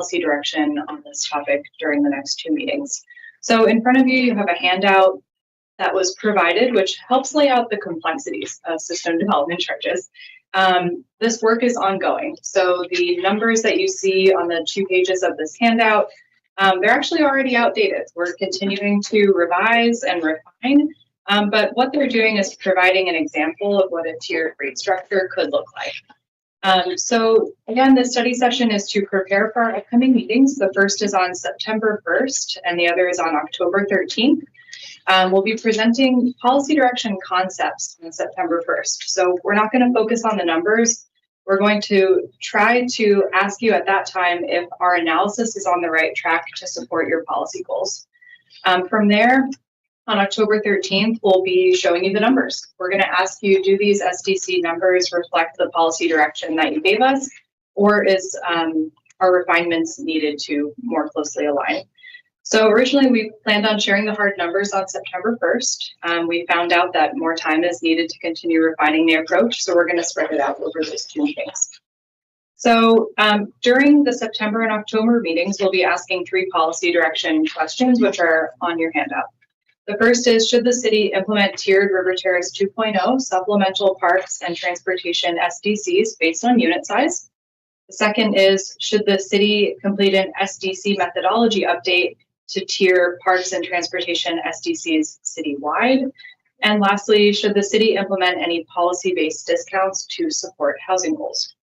policy direction on this topic during the next 2 meetings. So in front of you, you have a handout that was provided, which helps lay out the complexities of system development charges. This work is ongoing. So the numbers that you see on the 2 pages of this handout, they're actually already outdated. We're continuing to revise and refine, but what they're doing is providing an example of what a tiered rate structure could look like. So again, this study session is to prepare for our upcoming meetings. The first is on September 1st and the other is on October 13th. We'll be presenting policy direction concepts on September 1st. So we're not going to focus on the numbers. We're going to try to ask you at that time if our analysis is on the right track to support your policy goals. From there, on October 13th, we'll be showing you the numbers. We're going to ask you, do these SDC numbers reflect the policy direction that you gave us, or is our refinements needed to more closely align? So originally we planned on sharing the hard numbers on September 1st. We found out that more time is needed to continue refining the approach, so we're going to spread it out over those 2 meetings. So during the September and October meetings, we'll be asking 3 policy direction questions, which are on your handout. The first is, should the city implement tiered River Terrace 2.0 supplemental parks and transportation SDCs based on unit size? The second is, should the city complete an SDC methodology update to tier parks and transportation SDCs citywide? And lastly, should the city implement any policy-based discounts to support housing goals?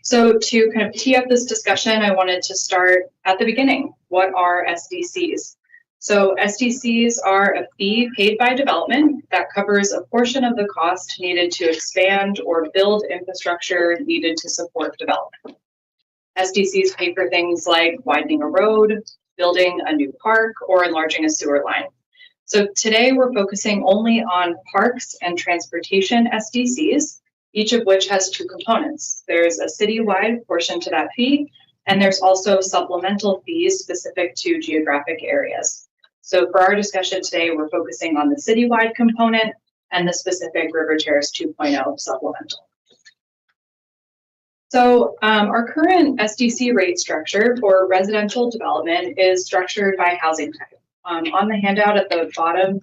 So to kind of tee up this discussion, I wanted to start at the beginning. What are SDCs? So SDCs are a fee paid by development that covers a portion of the cost needed to expand or build infrastructure needed to support development. SDCs pay for things like widening a road, building a new park, or enlarging a sewer line. So today we're focusing only on parks and transportation SDCs, each of which has 2 components. There's a citywide portion to that fee, and there's also supplemental fees specific to geographic areas. So for our discussion today, we're focusing on the citywide component and the specific River Terrace 2.0 supplemental. So our current SDC rate structure for residential development is structured by housing type. On the handout at the bottom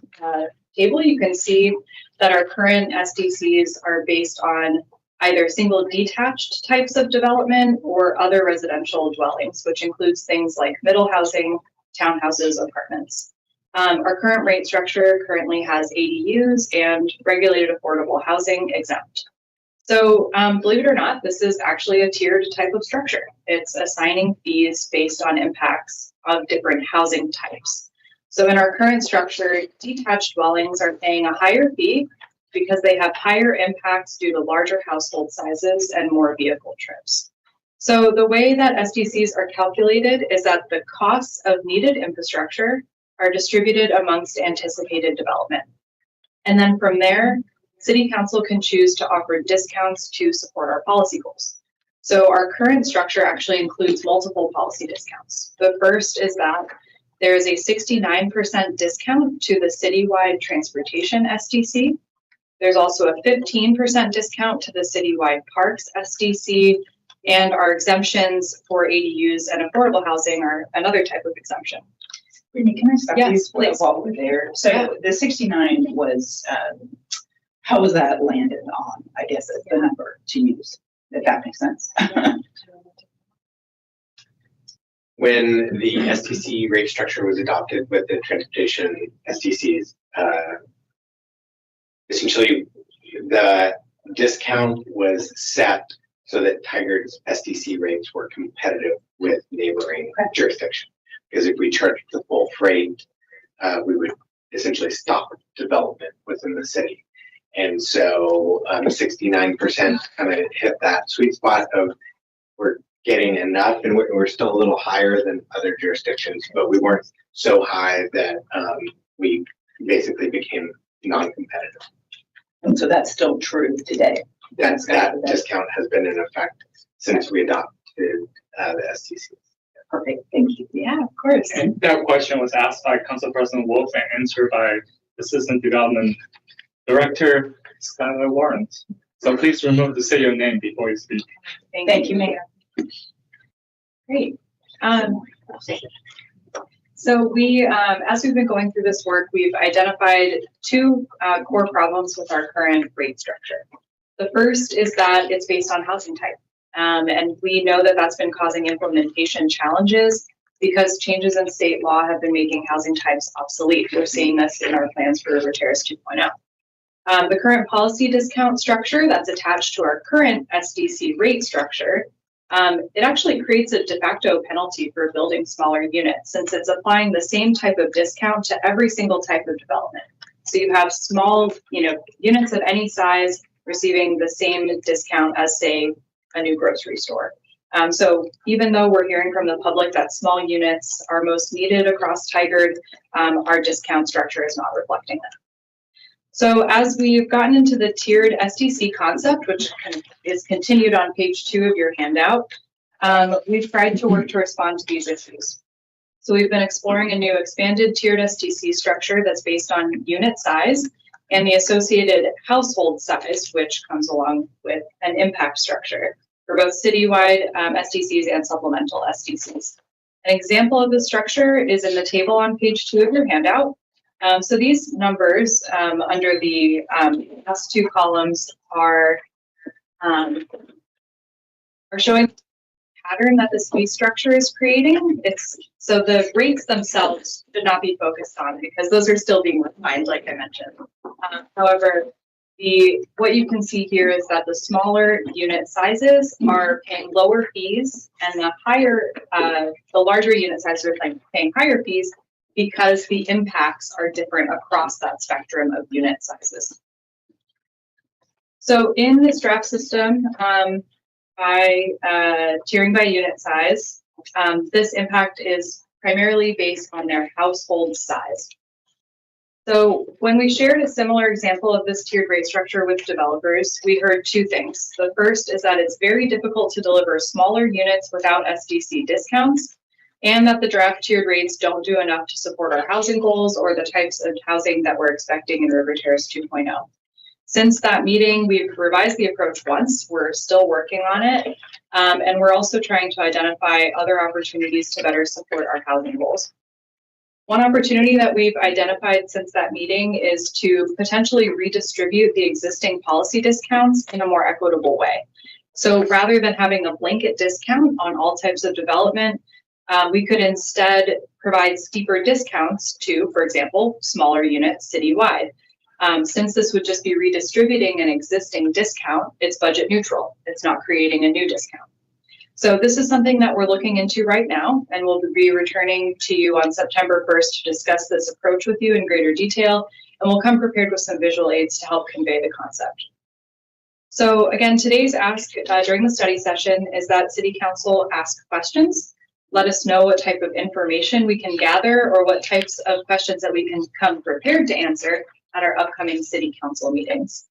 table, you can see that our current SDCs are based on either single detached types of development or other residential dwellings, which includes things like middle housing, townhouses, apartments. Our current rate structure currently has ADUs and regulated affordable housing exempt. So believe it or not, this is actually a tiered type of structure. It's assigning fees based on impacts of different housing types. So in our current structure, detached dwellings are paying a higher fee because they have higher impacts due to larger household sizes and more vehicle trips. So the way that SDCs are calculated is that the costs of needed infrastructure are distributed amongst anticipated development. And then from there, City Council can choose to offer discounts to support our policy goals. So our current structure actually includes multiple policy discounts. The first is that there is a 69% discount to the citywide transportation SDC. There's also a 15% discount to the citywide parks SDC, and our exemptions for ADUs and affordable housing are another type of exemption. Brittany, can I stop you please. while we're there? So the 69 was, how was that landed on, I guess, as the number to use, if that makes sense? When the SDC rate structure was adopted with the transportation SDCs, essentially the discount was set so that Tigard's SDC rates were competitive with neighboring jurisdictions. Because if we charged the full freight, we would essentially stop development within the city. And so 69% kind of hit that sweet spot of we're getting enough, and we're still a little higher than other jurisdictions, but we weren't so high that we basically became non-competitive. And so that's still true today. That discount has been in effect since we adopted the SDC. Perfect, thank you. Yeah, of course. And that question was asked by Council President Wolf and answered by Assistant Development Director Skylar Warren. So please remember to say your name before you speak. Thank you, Mayor. Great. So as we've been going through this work, we've identified two core problems with our current rate structure. The first is that it's based on housing type. And we know that that's been causing implementation challenges because changes in state law have been making housing types obsolete. We're seeing this in our plans for River Terrace 2.0. The current policy discount structure that's attached to our current SDC rate structure, it actually creates a de facto penalty for building smaller units since it's applying the same type of discount to every single type of development. So you have small, units of any size receiving the same discount as, say, a new grocery store. So even though we're hearing from the public that small units are most needed across Tigard, our discount structure is not reflecting that. So as we've gotten into the tiered SDC concept, which is continued on page 2 of your handout, we've tried to work to respond to these issues. So we've been exploring a new expanded tiered SDC structure that's based on unit size and the associated household size, which comes along with an impact structure for both citywide SDCs and supplemental SDCs. An example of this structure is in the table on page 2 of your handout. So these numbers under the last 2 columns are showing the pattern that this fee structure is creating. So the rates themselves should not be focused on because those are still being refined, like I mentioned. However, what you can see here is that the smaller unit sizes are paying lower fees, and the larger unit sizes are paying higher fees because the impacts are different across that spectrum of unit sizes. So in this draft system, by tiering by unit size, this impact is primarily based on their household size. So when we shared a similar example of this tiered rate structure with developers, we heard 2 things. The first is that it's very difficult to deliver smaller units without SDC discounts, and that the draft tiered rates don't do enough to support our housing goals or the types of housing that we're expecting in River Terrace 2.0. Since that meeting, we've revised the approach once. We're still working on it, and we're also trying to identify other opportunities to better support our housing goals. One opportunity that we've identified since that meeting is to potentially redistribute the existing policy discounts in a more equitable way. So rather than having a blanket discount on all types of development, we could instead provide steeper discounts to, for example, smaller units citywide. Since this would just be redistributing an existing discount, it's budget neutral. It's not creating a new discount. So this is something that we're looking into right now, and we'll be returning to you on September 1st to discuss this approach with you in greater detail, and we'll come prepared with some visual aids to help convey the concept. So again, today's ask during the study session is that City Council ask questions. Let us know what type of information we can gather or what types of questions that we can come prepared to answer at our upcoming City Council meetings.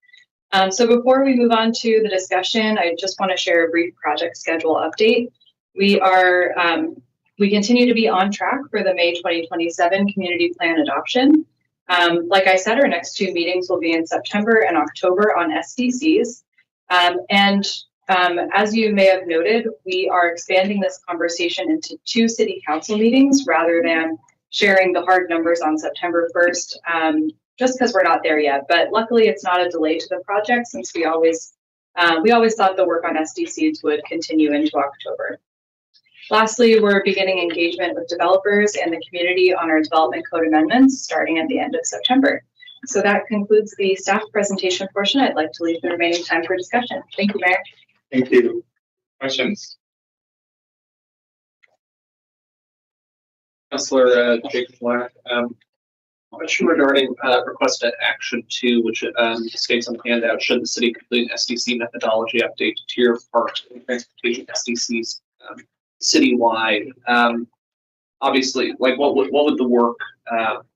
So before we move on to the discussion, I just want to share a brief project schedule update. We continue to be on track for the May 2027 community plan adoption. Like I said, our next 2 meetings will be in September and October on SDCs. As you may have noted, we are expanding this conversation into 2 City Council meetings rather than sharing the hard numbers on September 1st. Just because we're not there yet, but luckily it's not a delay to the project since we always thought the work on SDCs would continue into October. Lastly, we're beginning engagement with developers and the community on our development code amendments starting at the end of September. So that concludes the staff presentation portion. I'd like to leave the remaining time for discussion. Thank you, Mayor. Thank you. Questions? Councilor Jake Black, question regarding requested action 2, which states on the handout, should the city complete an SDC methodology update to tier park and transportation SDCs citywide? Obviously, like what would the work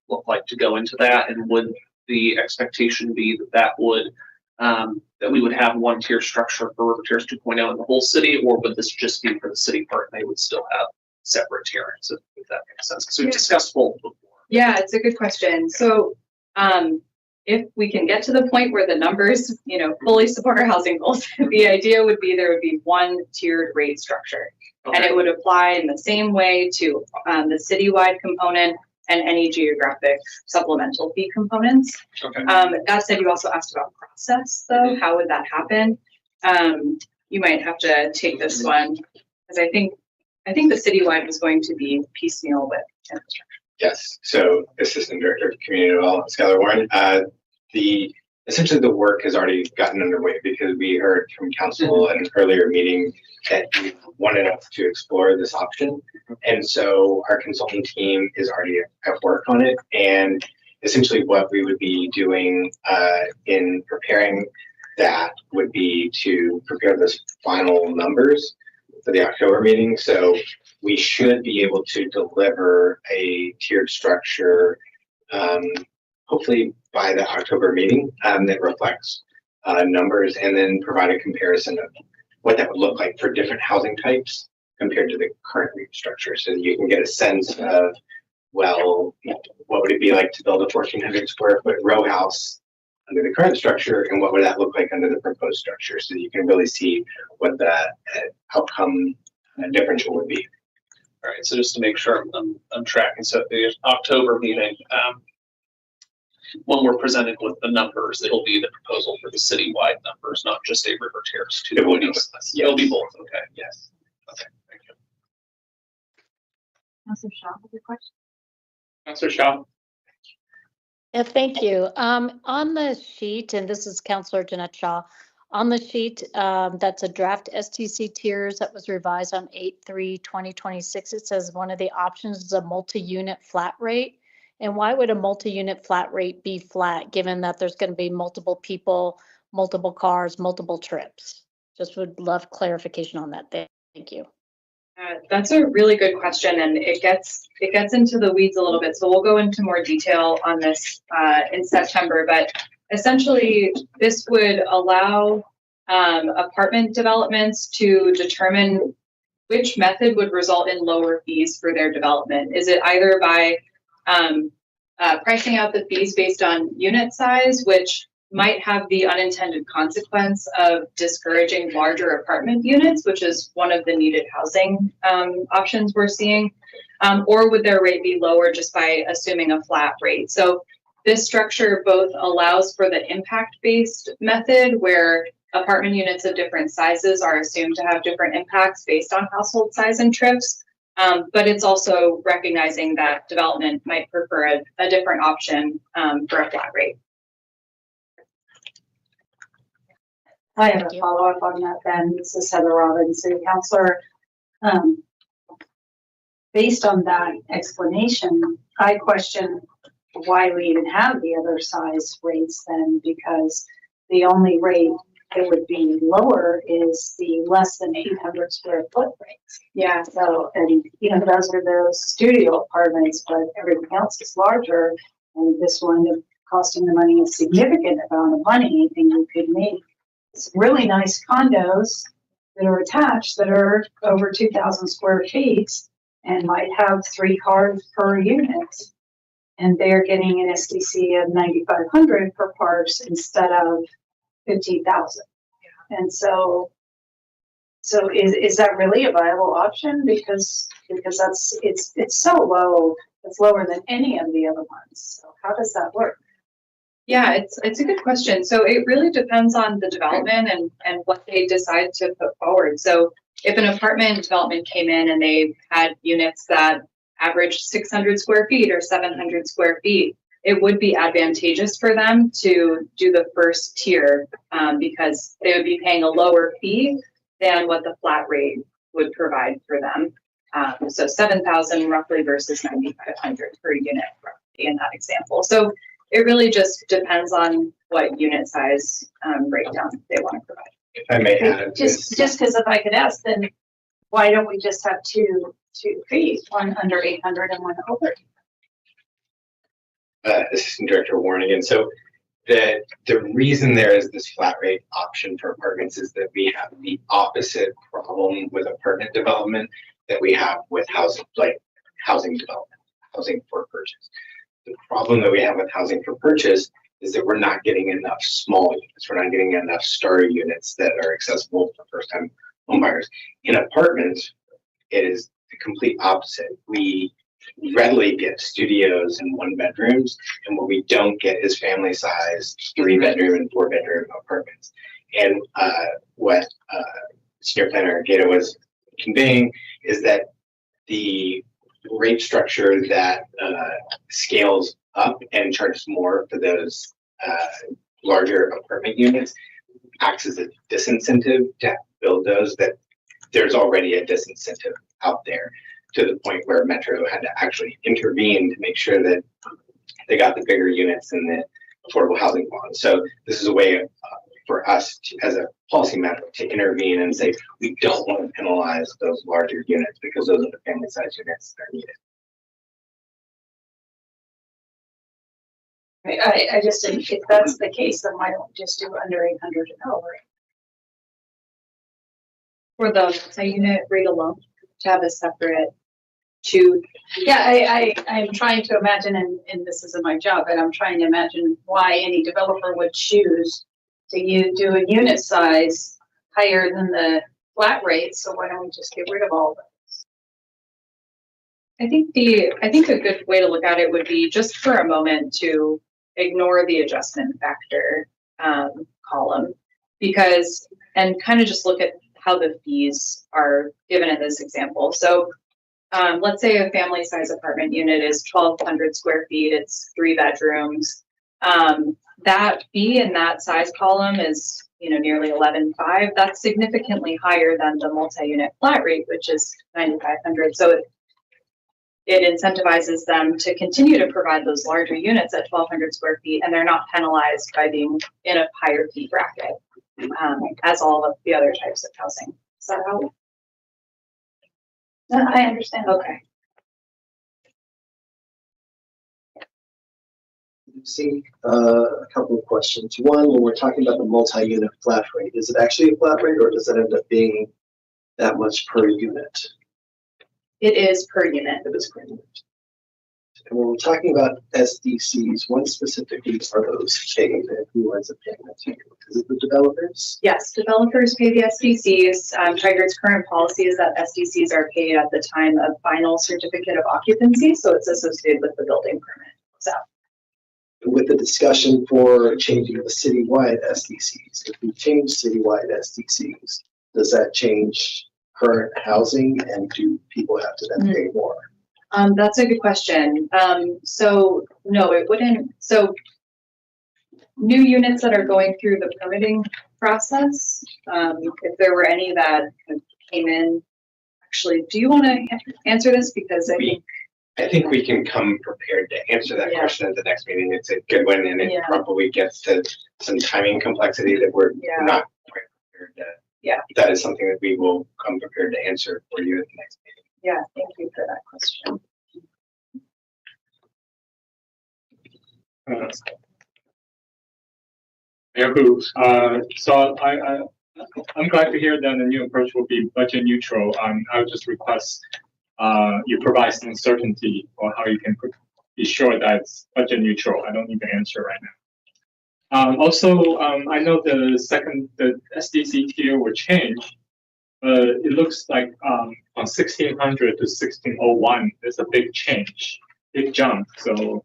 look like to go into that, and would the expectation be that we would have one tier structure for River Terrace 2.0 in the whole city, or would this just be for the city part and they would still have separate tierings, if that makes sense? Because we've discussed both before. Yeah, it's a good question. So if we can get to the point where the numbers, fully support our housing goals, the idea would be there would be one tiered rate structure. And it would apply in the same way to the citywide component and any geographic supplemental fee components. Okay. That said, you also asked about process though. How would that happen? You might have to take this one because I think the citywide was going to be piecemeal with infrastructure. Yes, so Assistant Director of Community Development, Skylar Warren, essentially the work has already gotten underway because we heard from council at an earlier meeting that you wanted us to explore this option. And so our consulting team is already at work on it. And essentially what we would be doing in preparing that would be to prepare those final numbers for the October meeting. So we should be able to deliver a tiered structure hopefully by the October meeting that reflects numbers, and then provide a comparison of what that would look like for different housing types compared to the current rate structure, so that you can get a sense of, well, what would it be like to build a 1,400 square foot row house under the current structure, and what would that look like under the proposed structure, so that you can really see what the outcome differential would be. All right, so just to make sure I'm tracking, so at the October meeting, when we're presented with the numbers, it'll be the proposal for the citywide numbers, not just a River Terrace 2. It will be. It'll be both, okay. Yes. Okay, thank you. Councilor Shaw, with your question? Councilor Shaw? Yeah, thank you. On the sheet, and this is Councilor Jeanette Shaw, on the sheet, that's a draft STC tiers that was revised on 8/3/2026. It says one of the options is a multi-unit flat rate. And why would a multi-unit flat rate be flat, given that there's going to be multiple people, multiple cars, multiple trips? Just would love clarification on that. Thank you. That's a really good question, and it gets into the weeds a little bit. So we'll go into more detail on this in September. But essentially, this would allow apartment developments to determine which method would result in lower fees for their development. Is it either by pricing out the fees based on unit size, which might have the unintended consequence of discouraging larger apartment units, which is one of the needed housing options we're seeing, or would their rate be lower just by assuming a flat rate? So this structure both allows for the impact-based method, where apartment units of different sizes are assumed to have different impacts based on household size and trips, but it's also recognizing that development might prefer a different option for a flat rate. I have Thank a you. follow-up on that then. This is Heather Robbins, City Councilor. Based on that explanation, I question why we even have the other size rates then, because the only rate that would be lower is the less than 800 square foot rates. Yeah. So, and those are those studio apartments, but everything else is larger, and this will end up costing the money a significant amount of money. Anything you could make some really nice condos that are attached that are over 2,000 square feet and might have 3 cars per unit, and they're getting an SDC of 9,500 per parks instead of 15,000. And so is that really a viable option? Because it's so low, it's lower than any of the other ones. So how does that work? Yeah, it's a good question. So it really depends on the development and what they decide to put forward. So if an apartment development came in and they had units that averaged 600 square feet or 700 square feet, it would be advantageous for them to do the first tier because they would be paying a lower fee than what the flat rate would provide for them. So 7,000 roughly versus 9,500 per unit roughly in that example. So it really just depends on what unit size breakdown they want to provide. If I may add, Just because if I could ask, then why don't we just have two fees, one under 800 and one over? Assistant Director Warren again. So the reason there is this flat rate option for apartments is that we have the opposite problem with apartment development that we have with housing development, housing for purchase. The problem that we have with housing for purchase is that we're not getting enough small units. We're not getting enough starter units that are accessible for first-time home buyers. In apartments, it is the complete opposite. We readily get studios and 1 bedrooms, and what we don't get is family size 3 bedroom and 4 bedroom apartments. And what senior planner Gato was conveying is that the rate structure that scales up and charges more for those larger apartment units acts as a disincentive to build those, that there's already a disincentive out there, to the point where Metro had to actually intervene to make sure that they got the bigger units in the affordable housing bond. So this is a way for us to, as a policy matter, to intervene and say, we don't want to penalize those larger units because those are the family size units that are needed. I just think if that's the case, then why don't we just do under 800 and over? For the multi-unit rate alone, to have a separate two. Yeah, I'm trying to imagine, and this isn't my job, but I'm trying to imagine why any developer would choose to do a unit size higher than the flat rate, so why don't we just get rid of all of it? I think a good way to look at it would be just for a moment to ignore the adjustment factor column, because, and kind of just look at how the fees are given in this example. So let's say a family size apartment unit is 1,200 square feet, it's 3 bedrooms. That fee in that size column is, nearly 11.5. That's significantly higher than the multi-unit flat rate, which is 9,500. So it incentivizes them to continue to provide those larger units at 1,200 square feet, and they're not penalized by being in a higher fee bracket as all of the other types of housing. Is that how? No, I understand. Okay. See, a couple of questions. One, when we're talking about the multi-unit flat rate, is it actually a flat rate, or does it end up being that much per unit? It is per unit. It is per unit. And when we're talking about SDCs, when specifically are those paid, and who ends up paying that to? Is it the developers? Yes, developers pay the SDCs. Tigard's current policy is that SDCs are paid at the time of final certificate of occupancy, so it's associated with the building permit. So. With the discussion for changing the citywide SDCs, if we change citywide SDCs, does that change current housing, and do people have to then pay more? That's a good question. So no, it wouldn't. So new units that are going through the permitting process, if there were any that came in, actually, do you want to answer this? Because I think we can come prepared to answer that question at the next meeting. It's a good one, and it probably gets to some timing complexity that we're not quite prepared to. Yeah. That is something that we will come prepared to answer for you at the next meeting. Yeah, thank you for that question. So I'm glad to hear that the new approach will be budget neutral. I would just request you provide some certainty on how you can be sure that it's budget neutral. I don't need the answer right now. Also, I know the SDC tier will change. It looks like on 1600 to 1601, there's a big change, big jump. So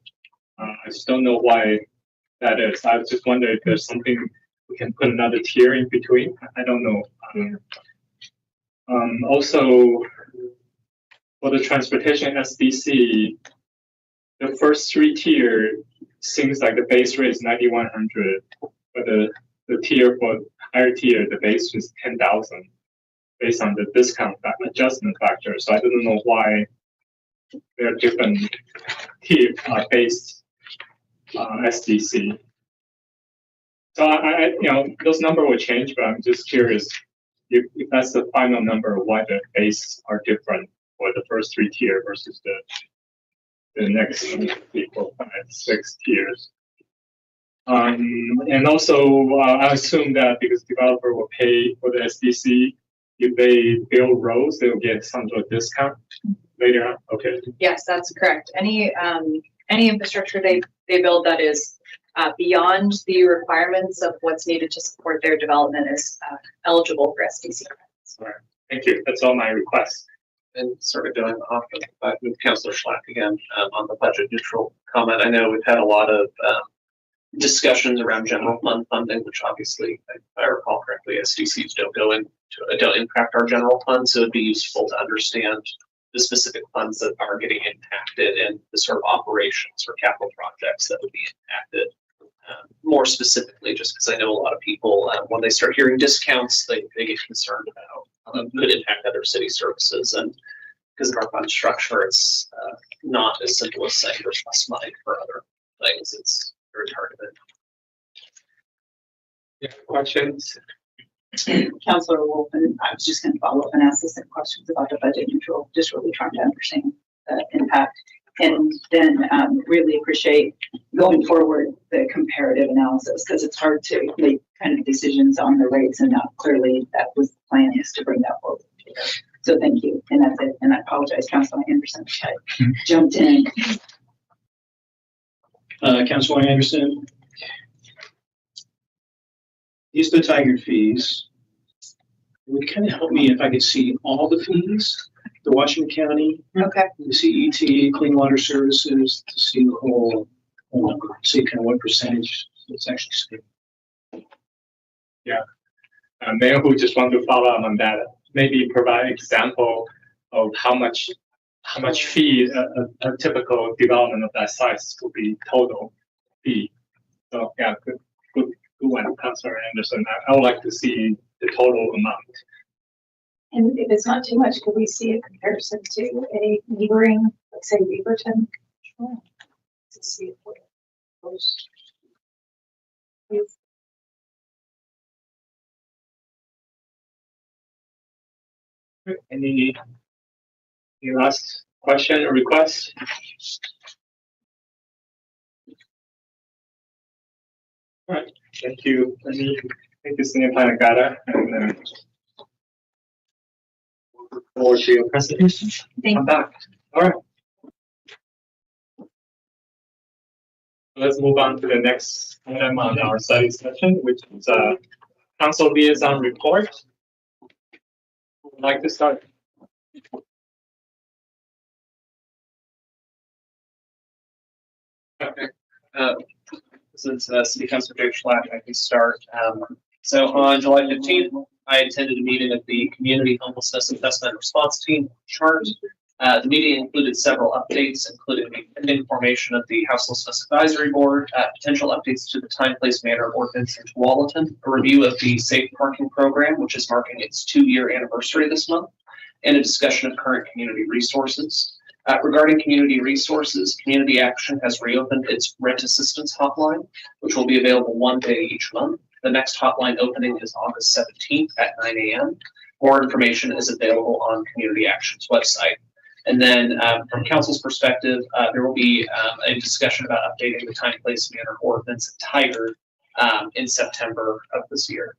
I just don't know why that is. I just wonder if there's something we can put another tier in between. I don't know. Also, for the transportation SDC, the first 3 tier seems like the base rate is 9,100, but the tier for higher tier, the base is 10,000 based on the discount adjustment factor. So I don't know why there are different tier based SDC. So those numbers will change, but I'm just curious if that's the final number, why the base are different for the first 3 tier versus the next 3, 4, 5, 6 tiers. And also, I assume that because developer will pay for the SDC, if they build roads, they'll get some sort of discount later on. Okay. Yes, that's correct. Any infrastructure they build that is beyond the requirements of what's needed to support their development is eligible for SDC credits. All right. Thank you. That's all my requests. and sort of going off with Councilor Schlack again, on the budget neutral comment. I know we've had a lot of, discussions around general fund funding, which obviously, if I recall correctly, SDCs don't impact our general fund. So it'd be useful to understand the specific funds that are getting impacted and the sort of operations or capital projects that would be impacted. More specifically, just because I know a lot of people, when they start hearing discounts, they get concerned about could impact other city services. And because of our fund structure, it's not as simple as saying there's less money for other things. It's very targeted. Yeah, questions? Councilor Wolf, and I was just going to follow up and ask the same questions about the budget neutral, just really trying to understand the impact. And then really appreciate going forward the comparative analysis, because it's hard to make kind of decisions on the rates, and not clearly that was the plan, is to bring that forward. So thank you, and that's it. And I apologize, Councilor Anderson, I jumped in. Councilor Anderson. These are the Tigard fees. It would kind of help me if I could see all the fees, the Washington County, Okay. the CET, Clean Water Services, to see the whole number, see kind of what percentage it's actually spent. Mayor, who just want to follow up on that, maybe provide example of how much fee a typical development of that size will be total fee. So yeah, good one, Councilor Anderson. I would like to see the total amount. And if it's not too much, could we see a comparison to a neighboring, let's say Beaverton? Sure. To see if we're close. Any last question or request? All right, thank you. Let me take this in Planet Gata and then look forward to your presentation. Thank Come back. All right. Let's move on to the next item on our study session, which is council liaison report. Who would like to start? Okay. Since City Councilor Jake Schlack, I can start. So on July 15th, I attended a meeting of the Community Homelessness Assessment Response Team, CHART. The meeting included several updates, including the pending formation of the Houselessness Advisory Board, potential updates to the Time, Place, Manner ordinance in Tualatin, a review of the Safe Parking Program, which is marking its 2-year anniversary this month, and a discussion of current community resources. Regarding community resources, Community Action has reopened its rent assistance hotline, which will be available one day each month. The next hotline opening is August 17th at 9 a.m. More information is available on Community Action's website. And then from council's perspective, there will be a discussion about updating the Time, Place, Manner ordinance at Tigard in September of this year.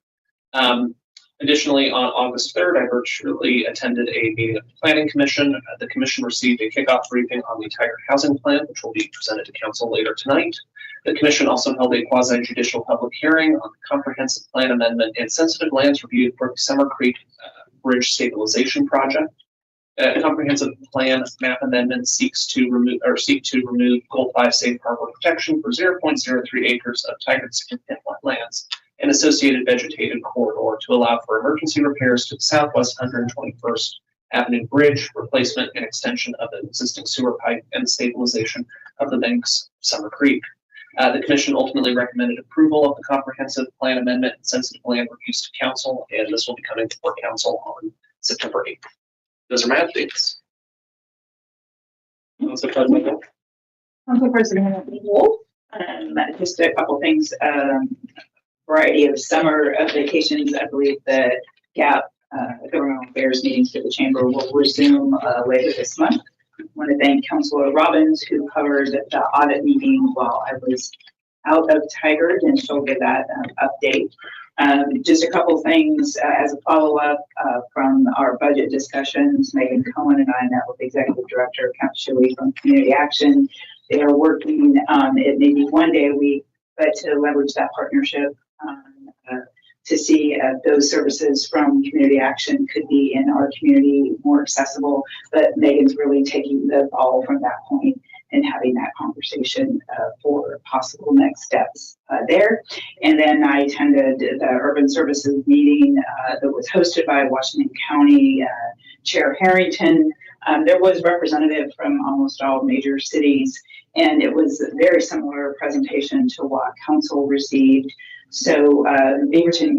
Additionally, on August 3rd, I virtually attended a meeting of the Planning Commission. The commission received a kickoff briefing on the Tigard Housing Plan, which will be presented to council later tonight. The commission also held a quasi-judicial public hearing on the comprehensive plan amendment and sensitive lands review for the Summer Creek Bridge Stabilization Project. A comprehensive plan map amendment seek to remove Goal 5 Safe Harbor protection for 0.03 acres of Tigard significant wetlands and associated vegetated corridor to allow for emergency repairs to the southwest 121st Avenue Bridge, replacement and extension of an existing sewer pipe, and stabilization of the banks Summer Creek. The commission ultimately recommended approval of the comprehensive plan amendment and sensitive land reviews to council, and this will be coming before council on September 8th. Those are my updates. Council President. Council President Wolf, just a couple things. Variety of summer vacations. I believe the GAP governmental affairs meetings for the chamber will resume later this month. I want to thank Councilor Robbins, who covered the audit meeting while I was out of Tigard, and she'll give that update. Just a couple things as a follow-up from our budget discussions. Megan Cohen and I met with the Executive Director, Count Shuey from Community Action. They are working it maybe one day a week, but to leverage that partnership to see if those services from Community Action could be in our community more accessible. But Megan's really taking the ball from that point and having that conversation for possible next steps there. And then I attended the Urban Services meeting that was hosted by Washington County Chair Harrington. There was representative from almost all major cities, and it was a very similar presentation to what council received. So Beaverton,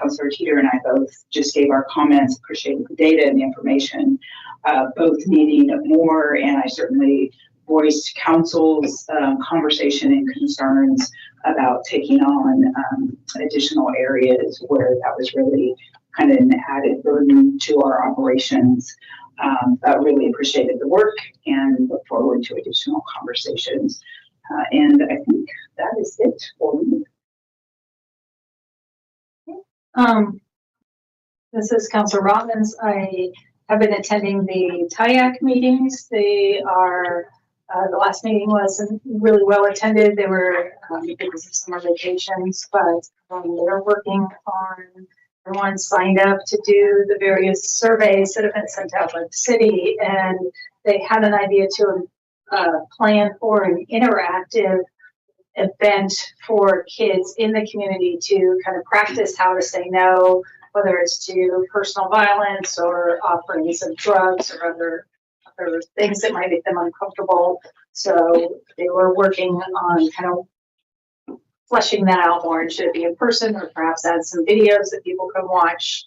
Councilor Teeter and I both just gave our comments, appreciated the data and the information, both needing more, and I certainly voiced council's conversation and concerns about taking on additional areas where that was really kind of an added burden to our operations. I really appreciated the work and look forward to additional conversations. And I think that is it for me. This is Councilor Robbins. I have been attending the TIAC meetings. They are, the last meeting was really well attended. They were because of summer vacations, but they're working on, everyone signed up to do the various surveys that have been sent out by the city, and they had an idea to plan for an interactive event for kids in the community to kind of practice how to say no, whether it's to personal violence or offerings of drugs or other things that might make them uncomfortable. So they were working on kind of fleshing that out more, and should it be in person or perhaps add some videos that people can watch,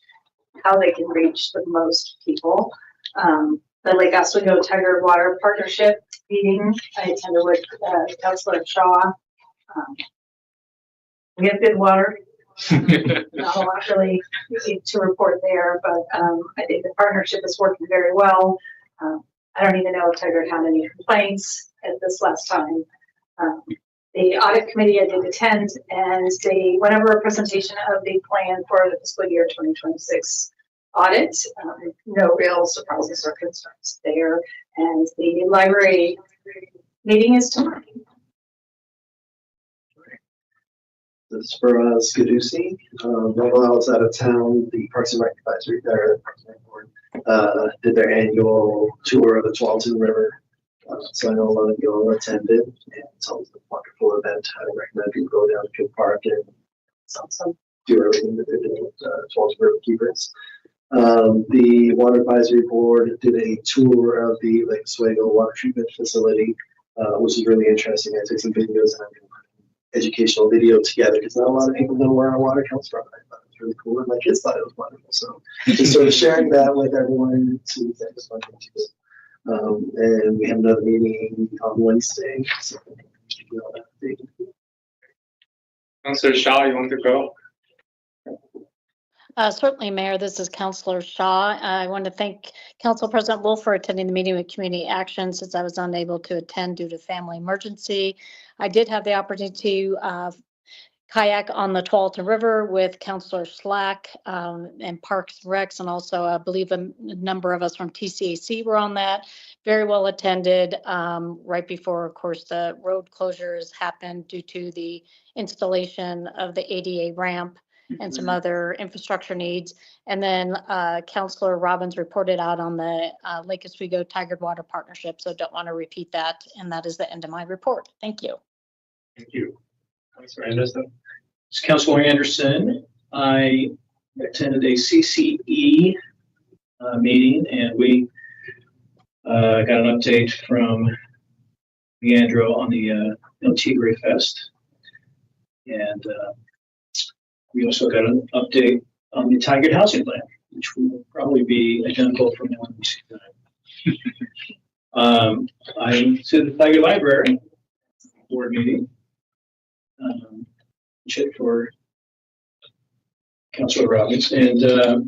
how they can reach the most people. The Lake Oswego Tiger-Water Partnership meeting, I attended with Councilor Shaw. We have good water. Not a lot really to report there, but I think the partnership is working very well. I don't even know if Tiger had any complaints at this last time. The audit committee I did attend, and they went over a presentation of the plan for the fiscal year 2026 audit. No real surprises or concerns there. And the library meeting is tomorrow. This is for Scaducey. While I was out of town, the Parks and Rec Advisory Board did their annual tour of the Tualatin River. So I know a lot of you all attended, and it's always a wonderful event. I recommend you go down to Kill Park and do everything that they're doing with Tualatin River Keepers. The Water Advisory Board did a tour of the Lake Oswego Water Treatment Facility, which is really interesting. I took some videos and I'm going to put an educational video together because not a lot of people know where our water comes from. I thought it was really cool, and my kids thought it was wonderful. So just sort of sharing that with everyone too, that was fun to do. And we have another meeting on Wednesday. So Councilor Shaw, you want to go? Certainly, Mayor. This is Councilor Shaw. I want to thank Council President Wolf for attending the meeting with Community Action since I was unable to attend due to family emergency. I did have the opportunity to kayak on the Tualatin River with Councilor Slack and Parks Recs, and also I believe a number of us from TCAC were on that. Very well attended right before, of course, the road closures happened due to the installation of the ADA ramp and some other infrastructure needs. And then Councilor Robbins reported out on the Lake Oswego Tiger-Water Partnership, so don't want to repeat that. And that is the end of my report. Thank you. Thank you. Councilor Anderson. It's Councilor Anderson. I attended a CCE meeting, and we got an update from Leandro on the El Tigre Fest. And we also got an update on the Tiger Housing Plan, which will probably be identical from one we see tonight. I went to the Tiger Library board meeting. Check for Councilor Robbins, and that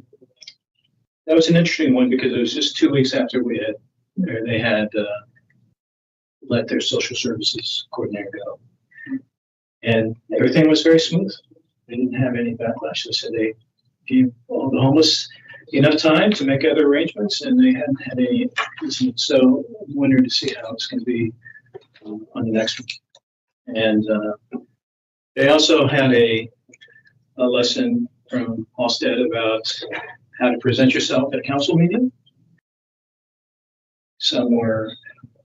was an interesting one because it was just 2 weeks after they had let their social services coordinator go, and everything was very smooth. They didn't have any backlash. They said they gave all the homeless enough time to make other arrangements, and they hadn't had any incidents. So I'm wondering to see how it's going to be on the next one. And they also had a lesson from Halsted about how to present yourself at a council meeting. Some were,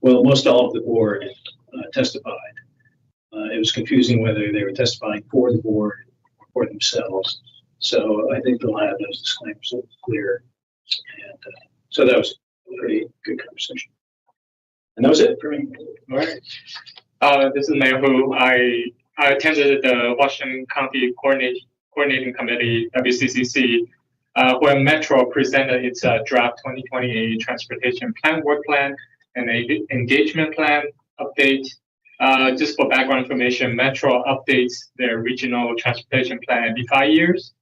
well, most all of the board testified. It was confusing whether they were testifying for the board or for themselves. So I think they'll have those disclaimers clear. And so that was a pretty good conversation. And that was it for me. All right. This is Mayor Hu. I attended the Washington County Coordinating Committee, WCCC, where Metro presented its draft 2028 Transportation Plan, Work Plan, and Engagement Plan update. Just for background information, Metro updates their regional transportation plan every 5 years.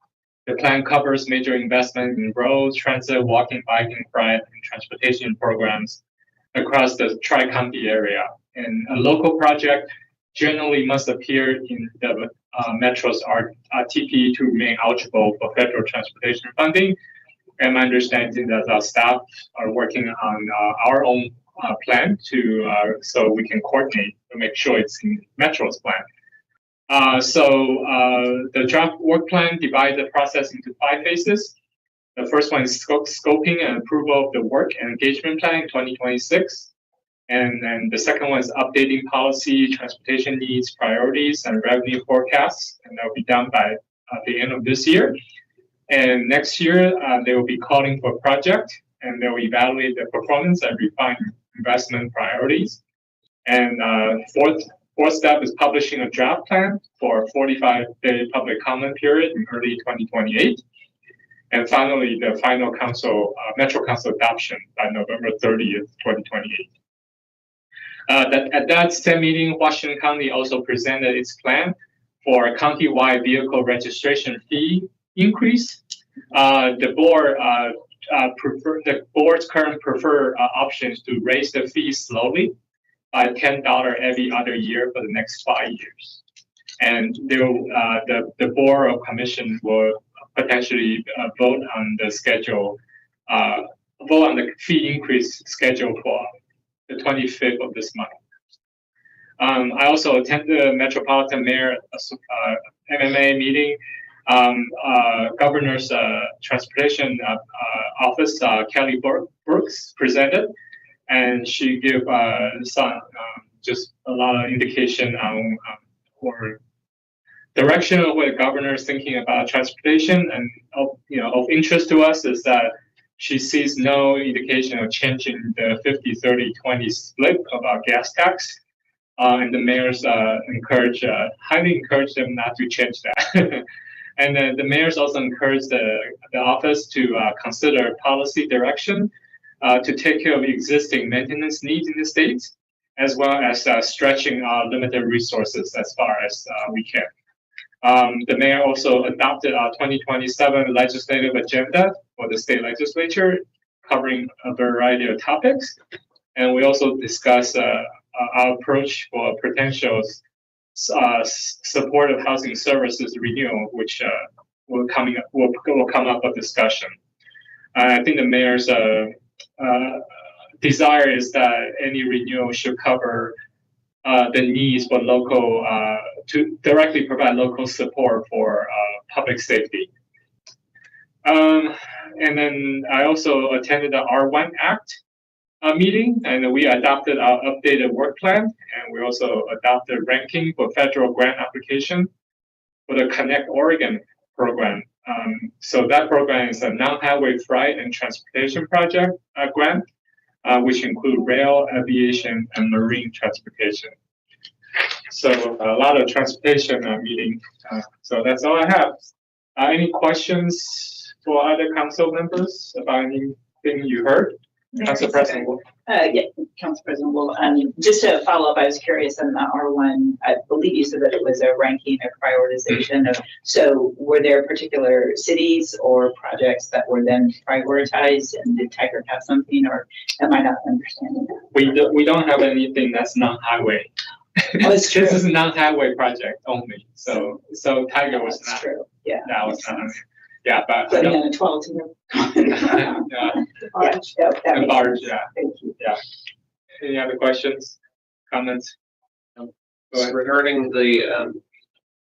The plan covers major investment in roads, transit, walking, biking, ride, and transportation programs across the Tri-County area. And a local project generally must appear in the Metro's RTP to remain eligible for federal transportation funding. And my understanding that our staff are working on our own plan to so we can coordinate to make sure it's in Metro's plan. So the draft work plan divides the process into 5 phases. The first one is scoping and approval of the work and engagement plan in 2026. And then the second one is updating policy, transportation needs, priorities, and revenue forecasts. And that will be done by the end of this year. And next year, they will be calling for a project, and they will evaluate the performance and refine investment priorities. And fourth step is publishing a draft plan for a 45-day public comment period in early 2028. And finally, the final council, Metro Council adoption by November 30th, 2028. At that same meeting, Washington County also presented its plan for a county-wide vehicle registration fee increase. The board's current preferred option is to raise the fee slowly by $10 every other year for the next 5 years. And the board or commission will potentially vote on the schedule, vote on the fee increase schedule for the 25th of this month. I also attended the Metropolitan Mayor MMA meeting. Governor's Transportation Office, Kelly Brooks, presented, and she gave some just a lot of indication on or direction of what the governor is thinking about transportation. And of interest to us is that she sees no indication of changing the 50-30-20 split of our gas tax. And the mayors highly encourage them not to change that. And then the mayors also encourage the office to consider policy direction to take care of existing maintenance needs in the state, as well as stretching our limited resources as far as we can. The mayor also adopted our 2027 legislative agenda for the state legislature, covering a variety of topics. And we also discussed our approach for potential supportive housing services renewal, which will come up for discussion. I think the mayor's desire is that any renewal should cover the needs for local to directly provide local support for public safety. And then I also attended the R1 Act meeting, and we adopted our updated work plan, and we also adopted ranking for federal grant application for the Connect Oregon program. So that program is a non-highway freight and transportation project grant, which include rail, aviation, and marine transportation. So a lot of transportation meeting. So that's all I have. Any questions for other council members about anything you heard? Council President Wolf. Yeah, Council President Wolf. Just to follow up, I was curious on the R1. I believe you said that it was a ranking or prioritization of. So, were there particular cities or projects that were then prioritized, and did Tigard have something, or am I not understanding that? We don't have anything that's non-highway. Oh, it's true. This is a non-highway project only. So Tigard was That's not. true. Yeah. That was not. Yeah, but I Putting don't. in a 12 to Yeah, that and makes large, sense. yeah. Thank you. Any other questions, comments? No? Go ahead. Regarding the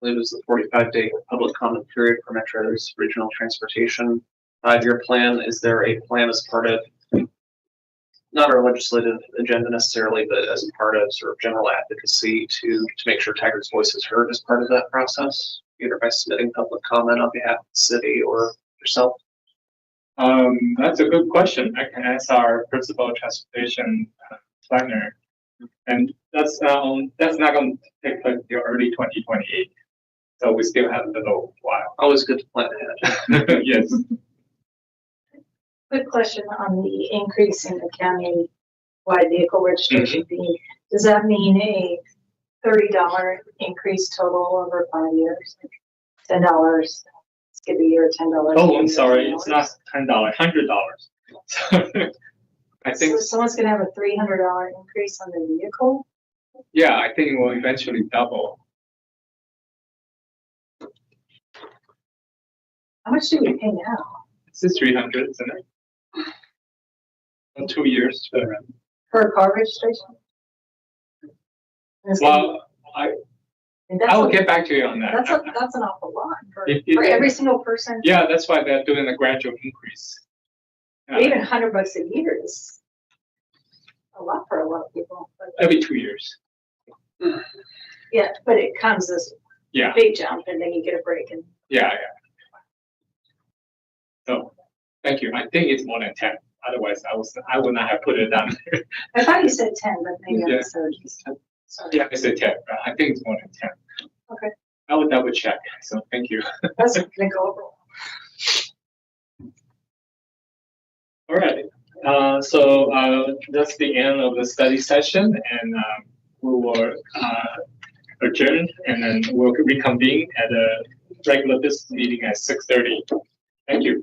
believe it was the 45-day public comment period for Metro's regional transportation 5-year plan. Is there a plan as part of, not our legislative agenda necessarily, but as a part of sort of general advocacy to make sure Tigard's voice is heard as part of that process, either by submitting public comment on behalf of the city or yourself? That's a good question. I can ask our principal transportation planner. And that's not going to take place till early 2028. So we still have a little while. Always good to plan ahead. Yes. Quick question on the increase in the county-wide vehicle registration fee. Does that mean a $30 increase total over 5 years? $10, skip a year, $10. Oh, I'm sorry. It's not $10, $100. I think, So someone's gonna have a $300 increase on the vehicle? yeah, I think it will eventually double. How much do we pay now? It's 300, isn't it? In 2 years. For a car registration? And it's Well, I that's will a- get back to you on that. That's an awful lot for It- for every single person. Yeah, that's why they're doing a gradual increase. Even $100 a year is a lot for a lot of people. But Every 2 years. yeah, but it comes as Yeah. a big jump and then you get a break. And Yeah. So, thank you. I think it's more than 10. Otherwise, I would not have put it down. I thought you said 10, but maybe I Yeah. misheard. Sorry. Yeah, I said 10. But I think it's more than 10. Okay. I will double check. So, thank you. That's gonna go over. All right. So that's the end of the study session, and we will adjourn, and then we'll reconvene at a regular business meeting at 6:30. Thank you.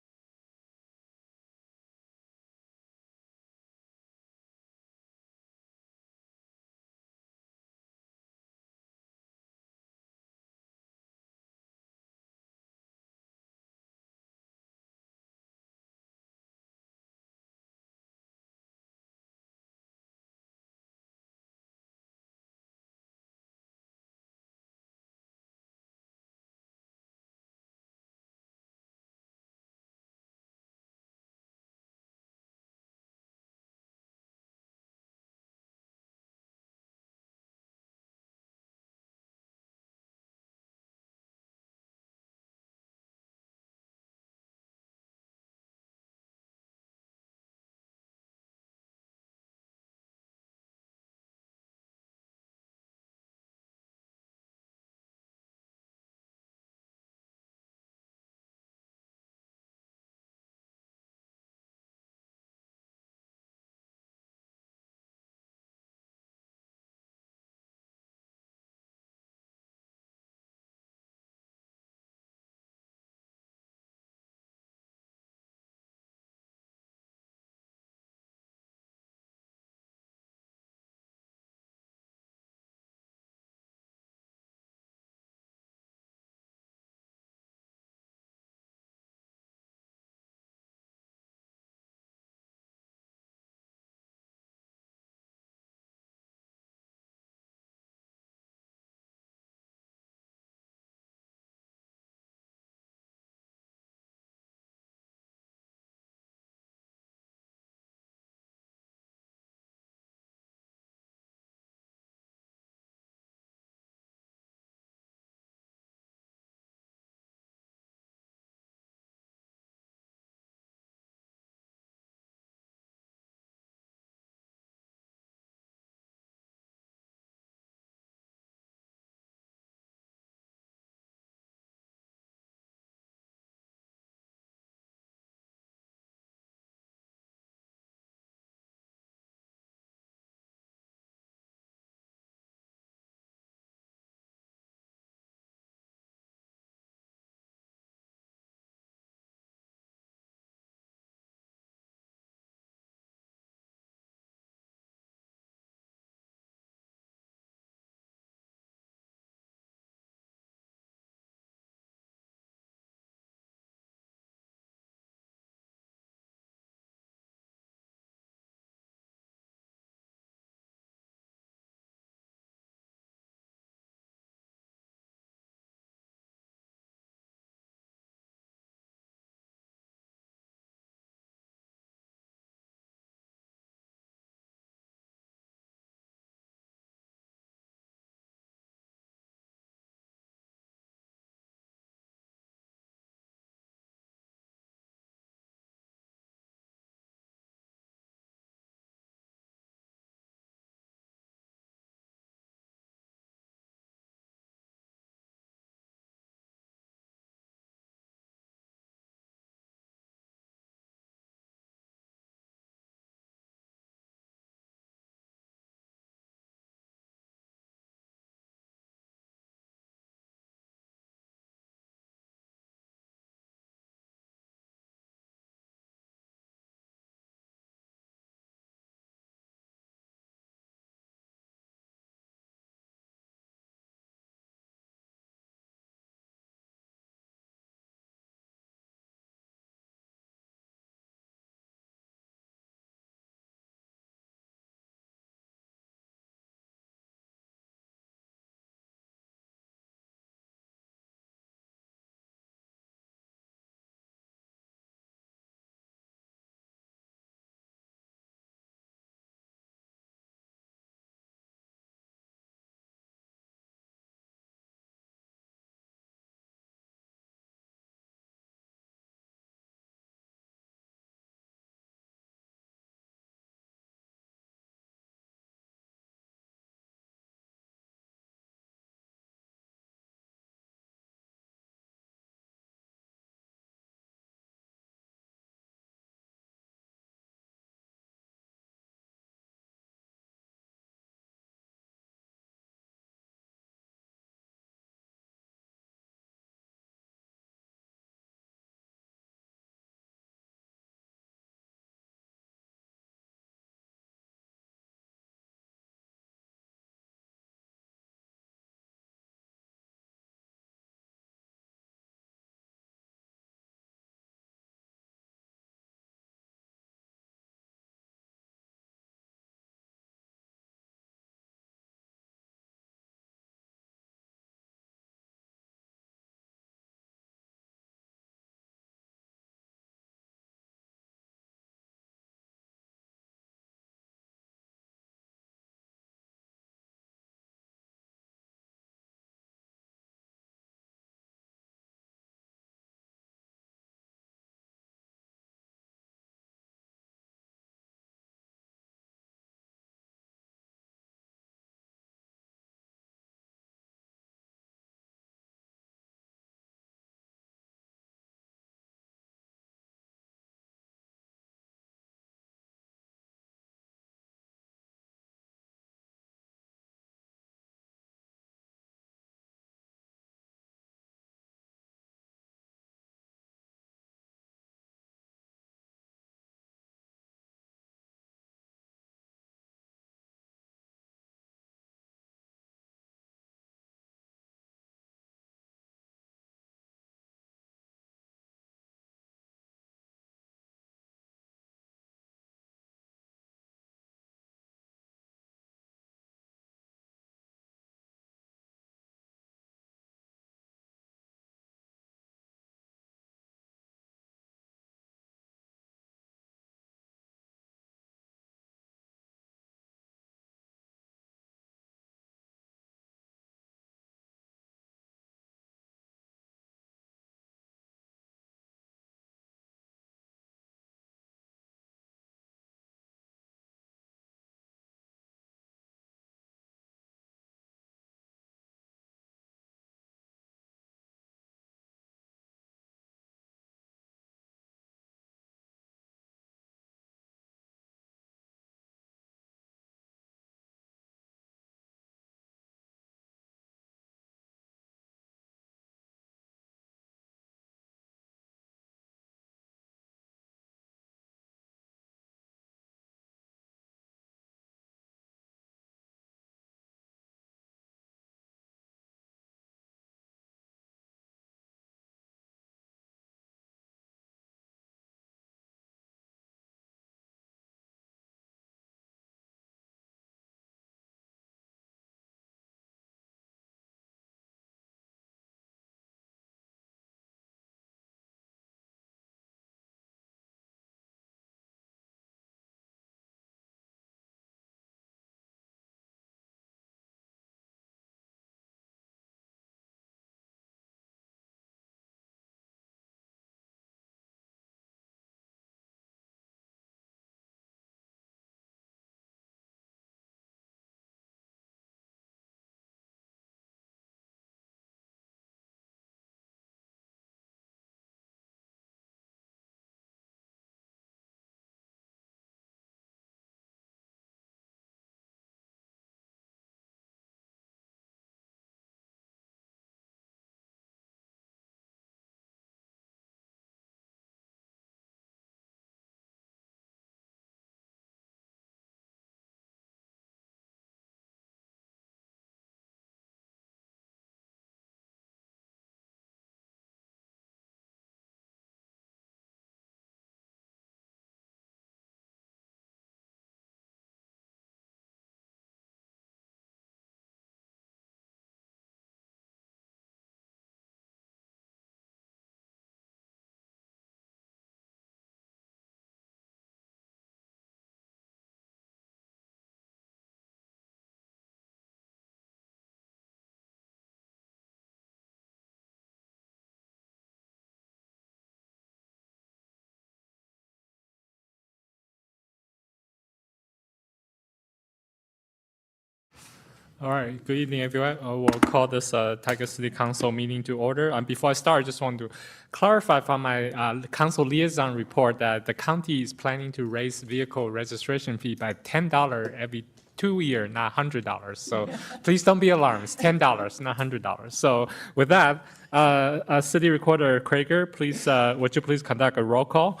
All right, good evening, everyone. We'll call this Tiger City Council meeting to order. Before I start, I just want to clarify from my council liaison report that the county is planning to raise vehicle registration fee by $10 every 2 years, not $100. So please don't be alarmed. It's $10, not $100. So with that, City Recorder Krager, please, would you please conduct a roll call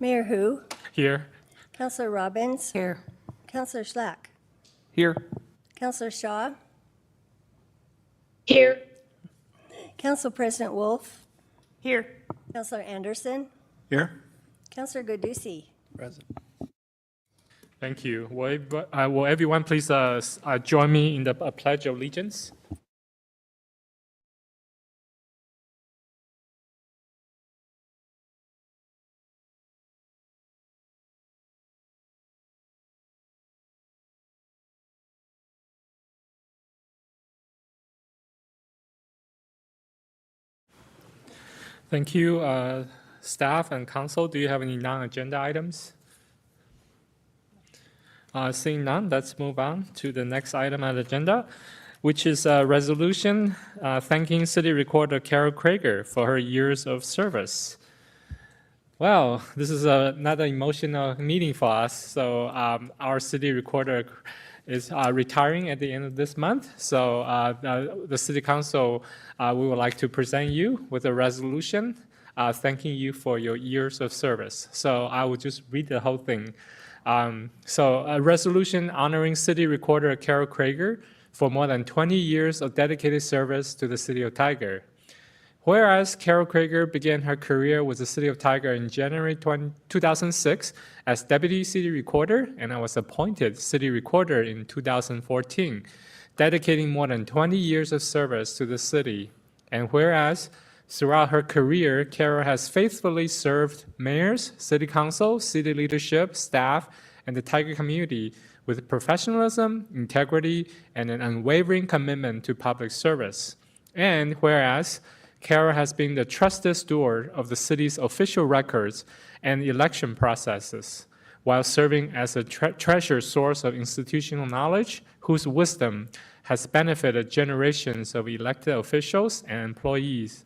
Mayor Hu, here? Councillor Robbins, Here. Councillor Slack, Here. Councillor Shaw, Here. Council President Wolf, Here. Councillor Anderson, Here. Councillor Godusi. Thank you. Will everyone please join me in the Pledge of Allegiance? Thank you, staff and council. Do you have any non-agenda items? Seeing none, let's move on to the next item on the agenda, which is a resolution thanking City Recorder Carol Krager for her years of service. Well, this is another emotional meeting for us. So our City Recorder is retiring at the end of this month. So the City Council, we would like to present you with a resolution thanking you for your years of service. So I will just read the whole thing. So a resolution honoring City Recorder Carol Krager for more than 20 years of dedicated service to the City of Tiger. Whereas Carol Krager began her career with the City of Tiger in January 2006 as Deputy City Recorder, and I was appointed City Recorder in 2014, dedicating more than 20 years of service to the city. And whereas throughout her career, Carol has faithfully served mayors, city council, city leadership, staff, and the Tiger community with professionalism, integrity, and an unwavering commitment to public service. And whereas Carol has been the trusted steward of the city's official records and election processes, while serving as a treasured source of institutional knowledge whose wisdom has benefited generations of elected officials and employees.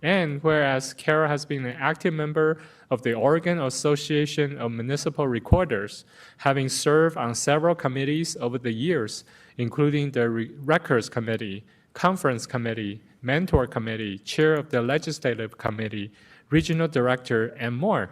And whereas Carol has been an active member of the Oregon Association of Municipal Recorders, having served on several committees over the years, including the Records Committee, Conference Committee, Mentor Committee, Chair of the Legislative Committee, Regional Director, and more.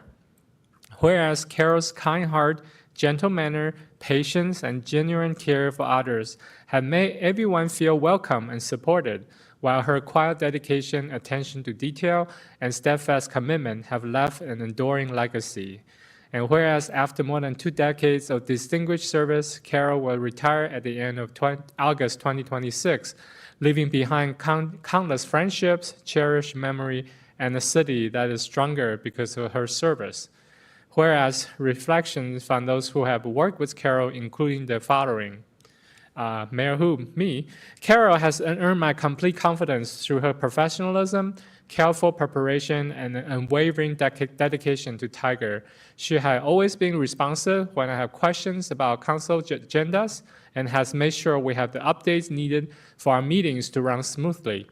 Whereas Carol's kind heart, gentle manner, patience, and genuine care for others have made everyone feel welcome and supported, while her quiet dedication, attention to detail, and steadfast commitment have left an enduring legacy. And whereas after more than 2 decades of distinguished service, Carol will retire at the end of August 2026, leaving behind countless friendships, cherished memory, and a city that is stronger because of her service. Whereas reflections from those who have worked with Carol, including the following. Mayor Hu, me, Carol has earned my complete confidence through her professionalism, careful preparation, and an unwavering dedication to Tiger. She has always been responsive when I have questions about council agendas and has made sure we have the updates needed for our meetings to run smoothly.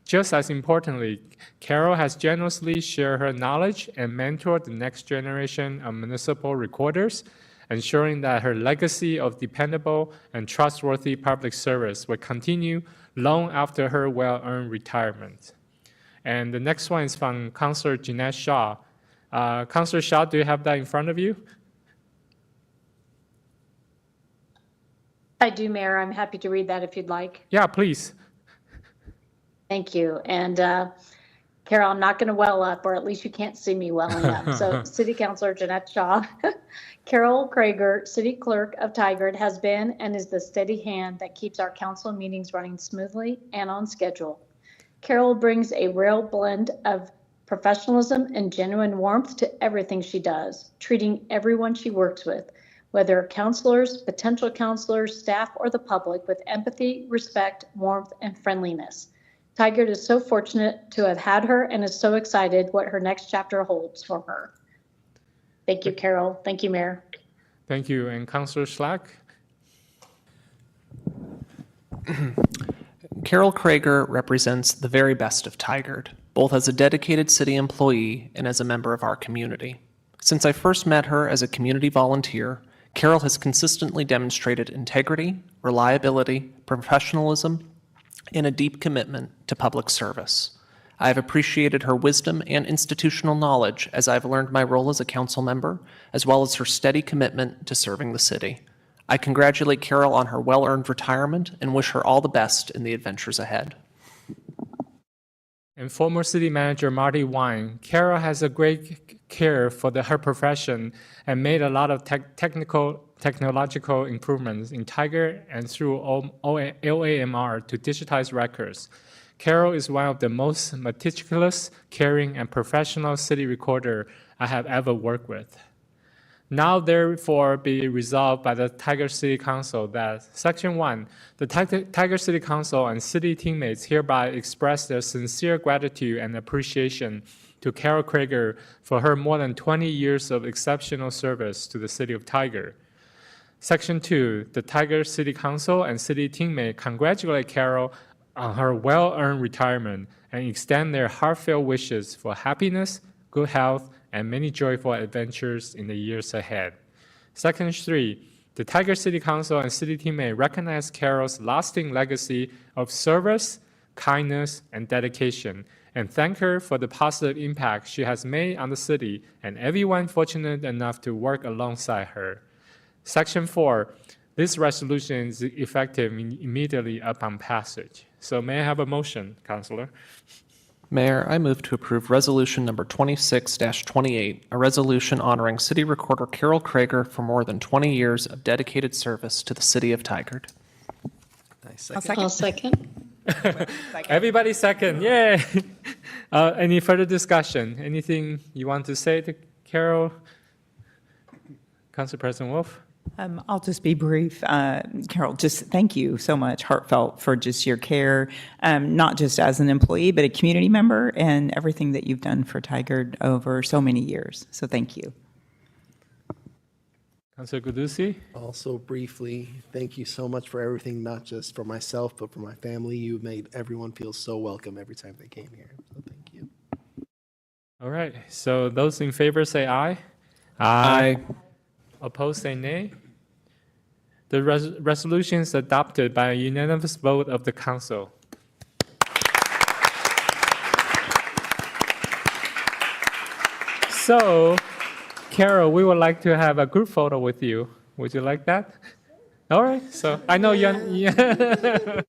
Just as importantly, Carol has generously shared her knowledge and mentored the next generation of municipal recorders, ensuring that her legacy of dependable and trustworthy public service will continue long after her well-earned retirement. And the next one is from Councillor Jeanette Shaw. Councillor Shaw, do you have that in front of you? I do, Mayor. I'm happy to read that if you'd like. Yeah, please. Thank you. And Carol, I'm not going to well up, or at least you can't see me welling up. So City Councilor Jeanette Shaw, Carol Krager, City Clerk of Tigard, has been and is the steady hand that keeps our council meetings running smoothly and on schedule. Carol brings a real blend of professionalism and genuine warmth to everything she does, treating everyone she works with, whether counselors, potential counselors, staff, or the public, with empathy, respect, warmth, and friendliness. Tigard is so fortunate to have had her and is so excited what her next chapter holds for her. Thank you, Carol. Thank you, Mayor. Thank you. And Councillor Slack? Carol Krager represents the very best of Tigard, both as a dedicated city employee and as a member of our community. Since I first met her as a community volunteer, Carol has consistently demonstrated integrity, reliability, professionalism, and a deep commitment to public service. I have appreciated her wisdom and institutional knowledge as I've learned my role as a council member, as well as her steady commitment to serving the city. I congratulate Carol on her well-earned retirement and wish her all the best in the adventures ahead. And former city manager Marty Wine, Carol has a great care for her profession and made a lot of technological improvements in Tigard and through LAMR to digitize records. Carol is one of the most meticulous, caring, and professional city recorder I have ever worked with. Now therefore be resolved by the Tigard City Council that Section 1, the Tigard City Council and city teammates hereby express their sincere gratitude and appreciation to Carol Krager for her more than 20 years of exceptional service to the city of Tigard. Section 2, the Tigard City Council and city teammate congratulate Carol on her well-earned retirement and extend their heartfelt wishes for happiness, good health, and many joyful adventures in the years ahead. Section 3, the Tigard City Council and city teammate recognize Carol's lasting legacy of service, kindness, and dedication, and thank her for the positive impact she has made on the city and everyone fortunate enough to work alongside her. Section 4, this resolution is effective immediately upon passage. So may I have a motion, Councilor? Mayor, I move to approve Resolution Number 26-28, a resolution honoring City Recorder Carol Krager for more than 20 years of dedicated service to the city of Tigard. I'll second. Everybody second, yay! Any further discussion? Anything you want to say to Carol? Council President Wolf? I'll just be brief. Carol, just thank you so much, heartfelt, for just your care, not just as an employee, but a community member and everything that you've done for Tigard over so many years. So thank you. Councilor Gudusi? Also briefly, thank you so much for everything, not just for myself, but for my family. You made everyone feel so welcome every time they came here. So thank you. All right, so those in favor say aye. Aye. Opposed say nay. The resolution is adopted by a unanimous vote of the council. So, Carol, we would like to have a group photo with you. Would you like that? All right, so I know you're... Yeah.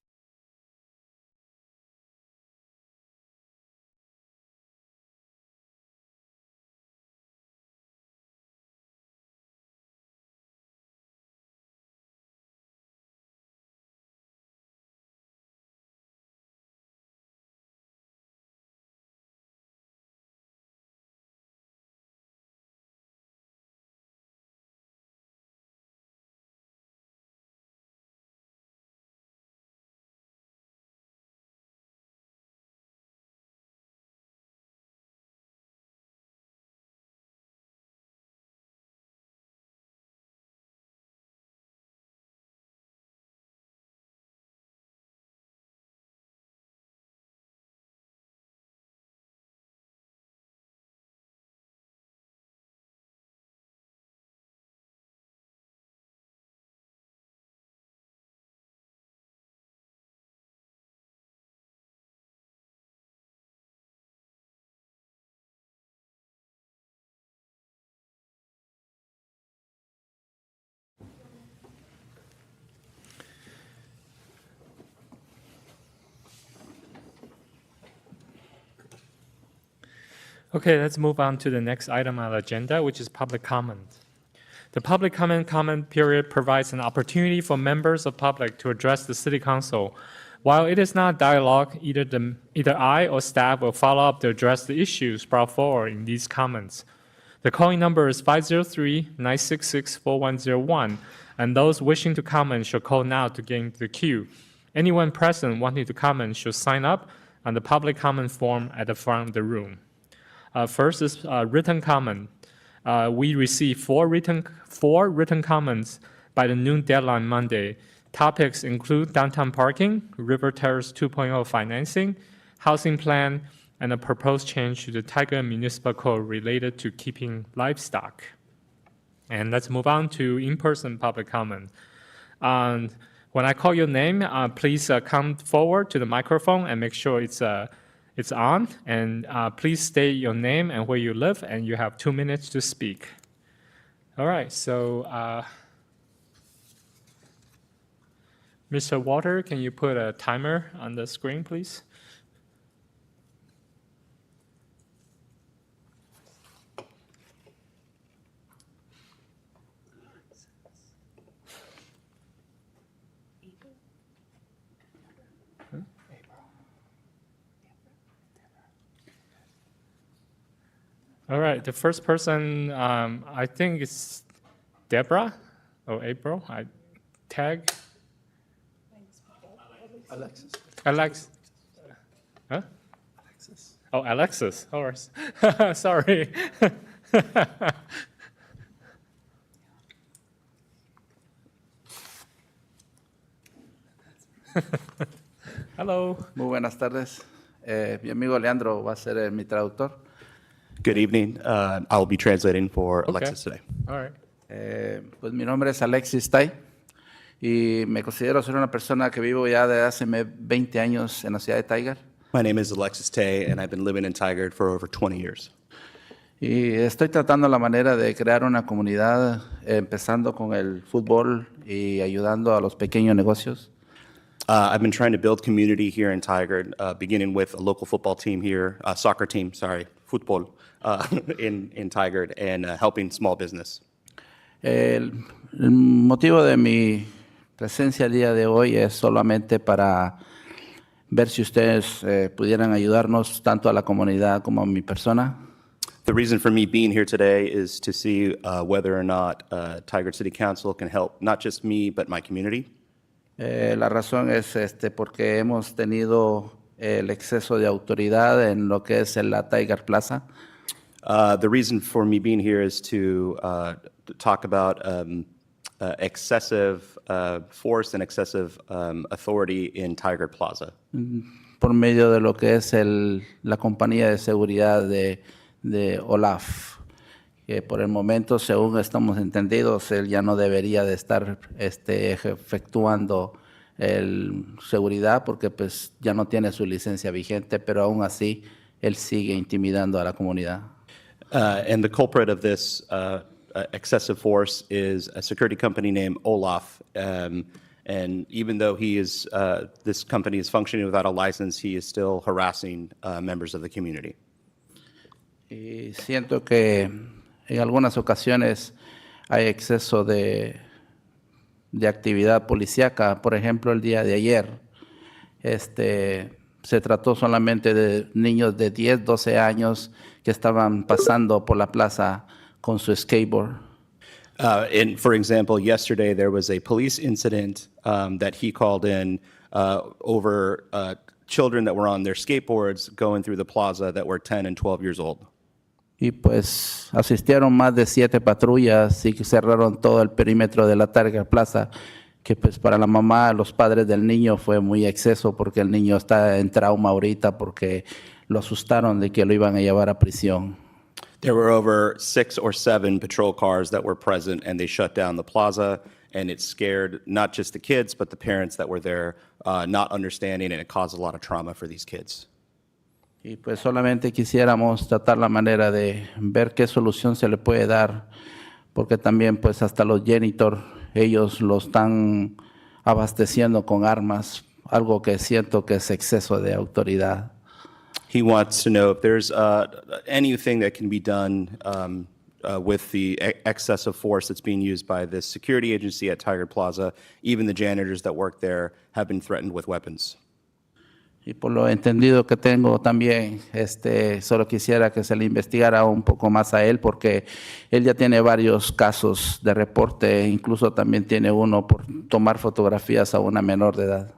Okay, let's move on to the next item on the agenda, which is public comment. The public comment period provides an opportunity for members of public to address the City Council. While it is not dialogue, either I or staff will follow up to address the issues brought forward in these comments. The calling number is 503-966-4101, and those wishing to comment should call now to get into the queue. Anyone present wanting to comment should sign up on the public comment form at the front of the room. First is written comment. We received four written comments by the noon deadline Monday. Topics include downtown parking, River Terrace 2.0 financing, housing plan, and a proposed change to the Tiger Municipal Code related to keeping livestock. And let's move on to in-person public comment. When I call your name, please come forward to the microphone and make sure it's on. And please state your name and where you live, and you have 2 minutes to speak. All right, so Mr. Walter, can you put a timer on the screen, please? All right, the first person, I think it's Deborah or April. Tag. Alexis. Alex. Huh? Alexis. Oh, Alexis. All right. Sorry. Hello. Muy buenas tardes. Mi amigo Leandro va a ser mi traductor. Good evening. I'll be translating for Okay. Alexis today. All right. Pues mi nombre es Alexis Tai y me considero ser una persona que vivo ya desde hace 20 años en la ciudad de Tiger. My name is Alexis Tay, and I've been living in Tigard for over 20 years. Y estoy tratando la manera de crear una comunidad, empezando con el fútbol y ayudando a los pequeños negocios. I've been trying to build community here in Tigard, beginning with a local football team here, soccer team, sorry, football, in Tigard, and helping small business. El motivo de mi presencia el día de hoy es solamente para ver si ustedes pudieran ayudarnos tanto a la comunidad como a mi persona. The reason for me being here today is to see whether or not Tigard City Council can help not just me, but my community. La razón es porque hemos tenido el exceso de autoridad en lo que es la Tiger Plaza. The reason for me being here is to talk about excessive force and excessive authority in Tigard Plaza. Por medio de lo que es la compañía de seguridad de Olaf, que por el momento, según estamos entendidos, él ya no debería de estar efectuando seguridad porque pues ya no tiene su licencia vigente, pero aún así él sigue intimidando a la comunidad. And the culprit of this excessive force is a security company named Olaf. And even though this company is functioning without a license, he is still harassing members of the community. Y siento que en algunas ocasiones hay exceso de actividad policíaca. Por ejemplo, el día de ayer se trató solamente de niños de 10, 12 años que estaban pasando por la plaza con su skateboard. And for example, yesterday there was a police incident that he called in over children that were on their skateboards going through the plaza that were 10 and 12 years old. Y pues asistieron más de 7 patrullas y cerraron todo el perímetro de la Tiger Plaza, que pues para la mamá, los padres del niño fue muy exceso porque el niño está en trauma ahorita porque lo asustaron de que lo iban a llevar a prisión. There were over 6 or 7 patrol cars that were present, and they shut down the plaza, and it scared not just the kids, but the parents that were there, not understanding, and it caused a lot of trauma for these kids. Y pues solamente quisiéramos tratar la manera de ver qué solución se le puede dar, porque también pues hasta los janitor, ellos lo están abasteciendo con armas, algo que siento que es exceso de autoridad. He wants to know if there's anything that can be done with the excessive force that's being used by this security agency at Tigard Plaza. Even the janitors that work there have been threatened with weapons. Y por lo entendido que tengo también, solo quisiera que se le investigara un poco más a él, porque él ya tiene varios casos de reporte, incluso también tiene uno por tomar fotografías a una menor de edad.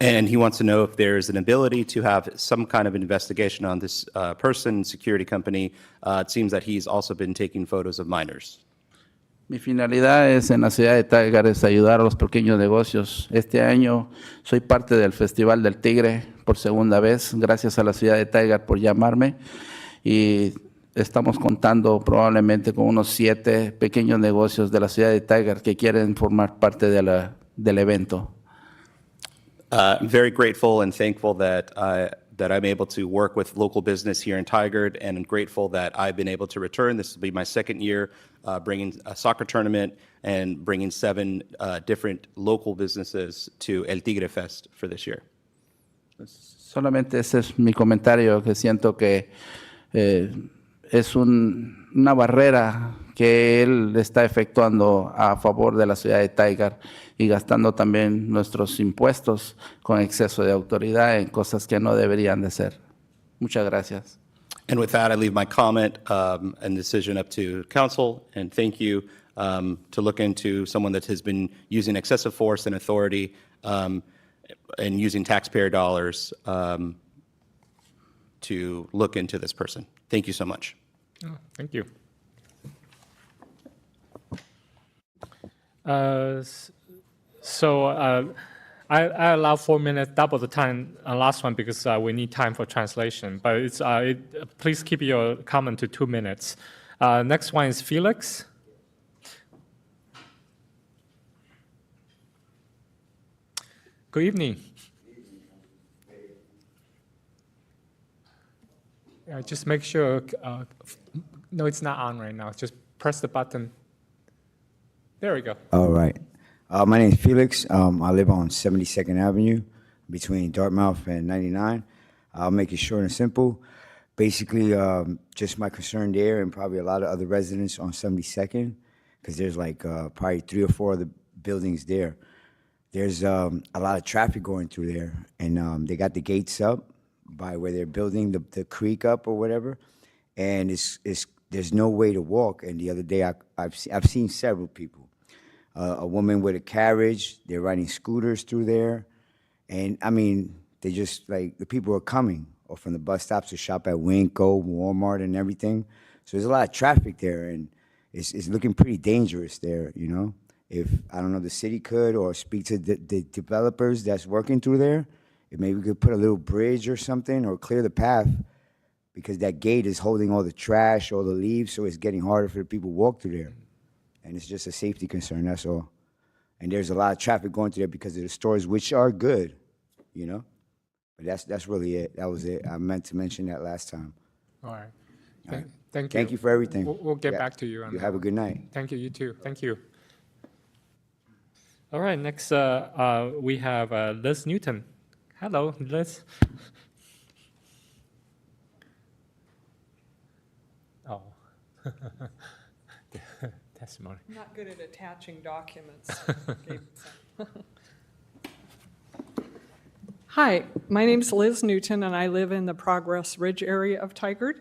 And he wants to know if there's an ability to have some kind of investigation on this person, security company. It seems that he's also been taking photos of minors. Mi finalidad es en la ciudad de Tiger es ayudar a los pequeños negocios. Este año soy parte del Festival del Tigre por segunda vez, gracias a la ciudad de Tiger por llamarme, y estamos contando probablemente con unos 7 pequeños negocios de la ciudad de Tiger que quieren formar parte del evento. I'm very grateful and thankful that I'm able to work with local business here in Tigard, and I'm grateful that I've been able to return. This will be my second year bringing a soccer tournament and bringing 7 different local businesses to El Tigre Fest for this year. Solamente ese es mi comentario, que siento que es una barrera que él está efectuando a favor de la ciudad de Tiger y gastando también nuestros impuestos con exceso de autoridad en cosas que no deberían de ser. Muchas gracias. And with that, I leave my comment and decision up to council, and thank you to look into someone that has been using excessive force and authority and using taxpayer dollars to look into this person. Thank you so much. Oh, thank you. I allow 4 minutes, double the time on last one because we need time for translation. But please keep your comment to 2 minutes. Next one is Felix. Good evening. Just make sure, no, it's not on right now. Just press the button. There we go. All right. My name is Felix. I live on 72nd Avenue between Dartmouth and 99. I'll make it short and simple. Basically, just my concern there and probably a lot of other residents on 72nd, because there's like probably 3 or 4 other buildings there. There's a lot of traffic going through there, and they got the gates up by where they're building the creek up or whatever, and there's no way to walk. And the other day, I've seen several people. A woman with a carriage, they're riding scooters through there. And I mean, they just like, the people are coming or from the bus stops to shop at Winco, Walmart and everything. So there's a lot of traffic there, and it's looking pretty dangerous there, you know? If, I don't know, the city could or speak to the developers that's working through there, if maybe we could put a little bridge or something or clear the path, because that gate is holding all the trash, all the leaves, so it's getting harder for the people to walk through there. And it's just a safety concern, that's all. And there's a lot of traffic going through there because of the stores, which are good, you know? But that's really it. That was it. I meant to mention that last time. All right. All right. Thank you. Thank you for everything. We'll get back to you on You that have a one. good night. Thank you, you too. Thank you. All right, next we have Liz Newton. Hello, Liz. Oh. Testimony. I'm not good at attaching documents. Hi, my name is Liz Newton, and I live in the Progress Ridge area of Tigard.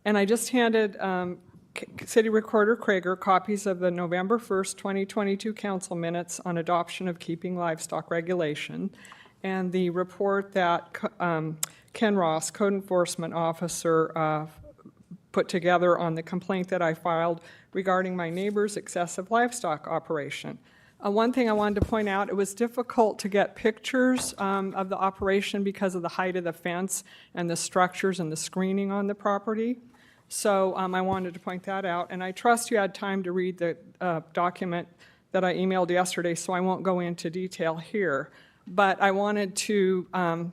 And I just handed City Recorder Krager copies of the November 1st, 2022 council minutes on adoption of keeping livestock regulation, and the report that Ken Ross, Code Enforcement Officer, put together on the complaint that I filed regarding my neighbor's excessive livestock operation. One thing I wanted to point out, it was difficult to get pictures of the operation because of the height of the fence and the structures and the screening on the property. So I wanted to point that out. And I trust you had time to read the document that I emailed yesterday, so I won't go into detail here. But I wanted to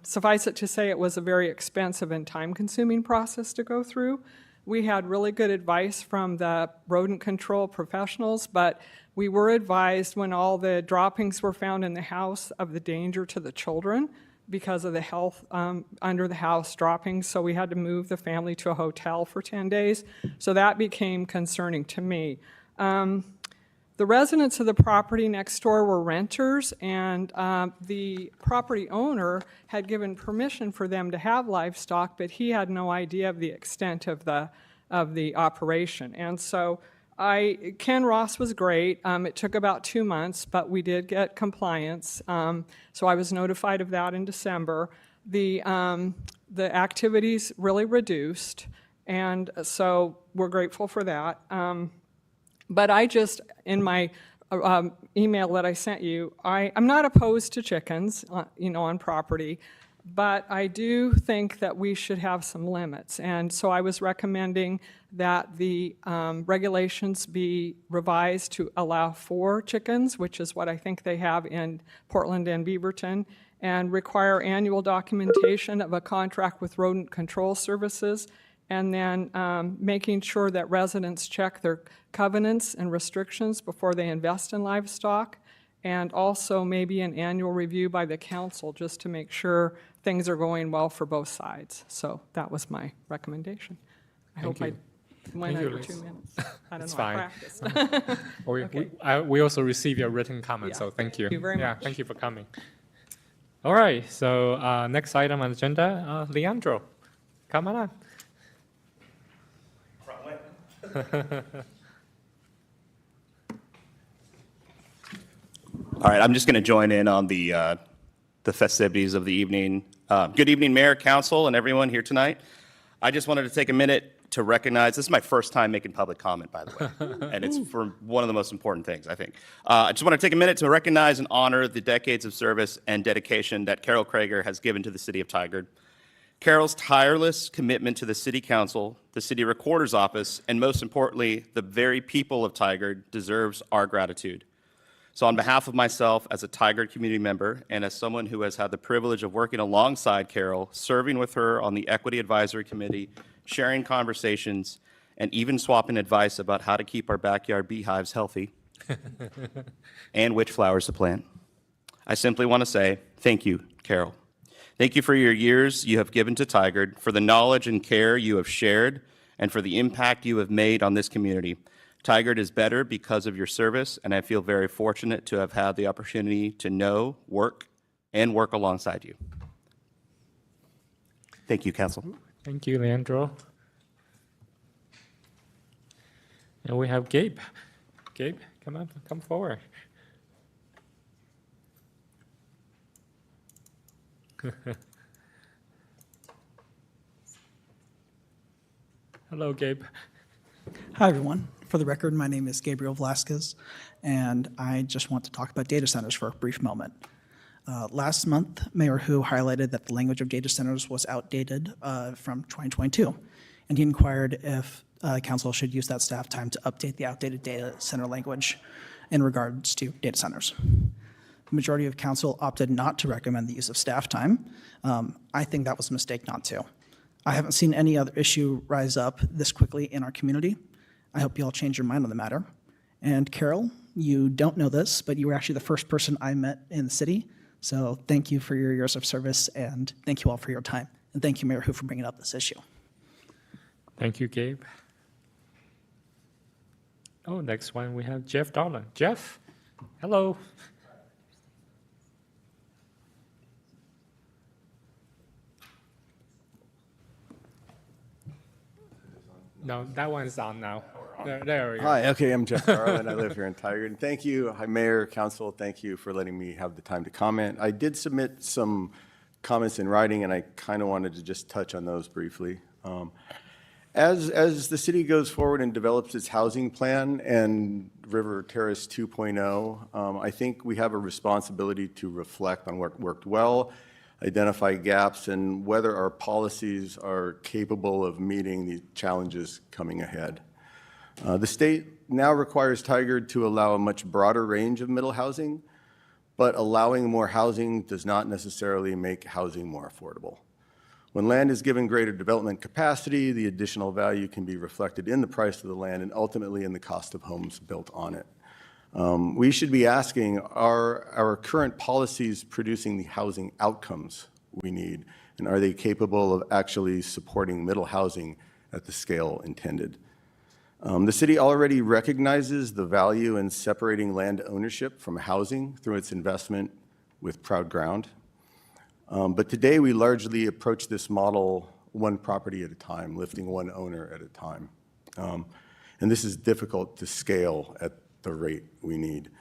suffice it to say it was a very expensive and time-consuming process to go through. We had really good advice from the rodent control professionals, but we were advised when all the droppings were found in the house of the danger to the children because of the health under the house droppings. So we had to move the family to a hotel for 10 days. So that became concerning to me. The residents of the property next door were renters, and the property owner had given permission for them to have livestock, but he had no idea of the extent of the operation. And so Ken Ross was great. It took about 2 months, but we did get compliance. So I was notified of that in December. The activities really reduced, and so we're grateful for that. But I just, in my email that I sent you, I'm not opposed to chickens, on property, but I do think that we should have some limits. And so I was recommending that the regulations be revised to allow 4 chickens, which is what I think they have in Portland and Beaverton, and require annual documentation of a contract with rodent control services, and then making sure that residents check their covenants and restrictions before they invest in livestock, and also maybe an annual review by the council just to make sure things are going well for both sides. So that was my recommendation. I hope I went Thank you, over Liz. 2 minutes. I don't It's know, I fine. practiced. We also received your written comment, Yeah, so thank you. thank you very Yeah, much. thank you for coming. All right, so next item on the agenda, Leandro, come on up. All right, I'm just going to join in on the festivities of the evening. Good evening, Mayor, Council, and everyone here tonight. I just wanted to take a minute to recognize, this is my first time making public comment, by the way, and it's for one of the most important things, I think. I just want to take a minute to recognize and honor the decades of service and dedication that Carol Krager has given to the city of Tigard. Carol's tireless commitment to the City Council, the City Recorder's Office, and most importantly, the very people of Tigard deserves our gratitude. So on behalf of myself as a Tigard community member and as someone who has had the privilege of working alongside Carol, serving with her on the Equity Advisory Committee, sharing conversations, and even swapping advice about how to keep our backyard beehives healthy and which flowers to plant, I simply want to say thank you, Carol. Thank you for your years you have given to Tigard, for the knowledge and care you have shared, and for the impact you have made on this community. Tigard is better because of your service, and I feel very fortunate to have had the opportunity to know, work alongside you. Thank you, Council. Thank you, Leandro. And we have Gabe. Gabe, come up, come forward. Hello, Gabe. Hi, everyone. For the record, my name is Gabriel Velasquez, and I just want to talk about data centers for a brief moment. Last month, Mayor Hu highlighted that the language of data centers was outdated from 2022, and he inquired if council should use that staff time to update the outdated data center language in regards to data centers. The majority of council opted not to recommend the use of staff time. I think that was a mistake not to. I haven't seen any other issue rise up this quickly in our community. I hope you all change your mind on the matter. And Carol, you don't know this, but you were actually the first person I met in the city. So thank you for your years of service, and thank you all for your time. And thank you, Mayor Hu, for bringing up this issue. Thank you, Gabe. Oh, next one we have Jeff Darland. Jeff, hello. No, that one's on now. There we go. Hi, okay, I'm Jeff Garland. I live here in Tigard. And thank you, hi, Mayor, Council, thank you for letting me have the time to comment. I did submit some comments in writing, and I kind of wanted to just touch on those briefly. As the city goes forward and develops its housing plan and River Terrace 2.0, I think we have a responsibility to reflect on what worked well, identify gaps, and whether our policies are capable of meeting the challenges coming ahead. The state now requires Tigard to allow a much broader range of middle housing, but allowing more housing does not necessarily make housing more affordable. When land is given greater development capacity, the additional value can be reflected in the price of the land and ultimately in the cost of homes built on it. We should be asking, are our current policies producing the housing outcomes we need? And are they capable of actually supporting middle housing at the scale intended? The city already recognizes the value in separating land ownership from housing through its investment with Proud Ground. But today we largely approach this model one property at a time, lifting one owner at a time. And this is difficult to scale at the rate we need.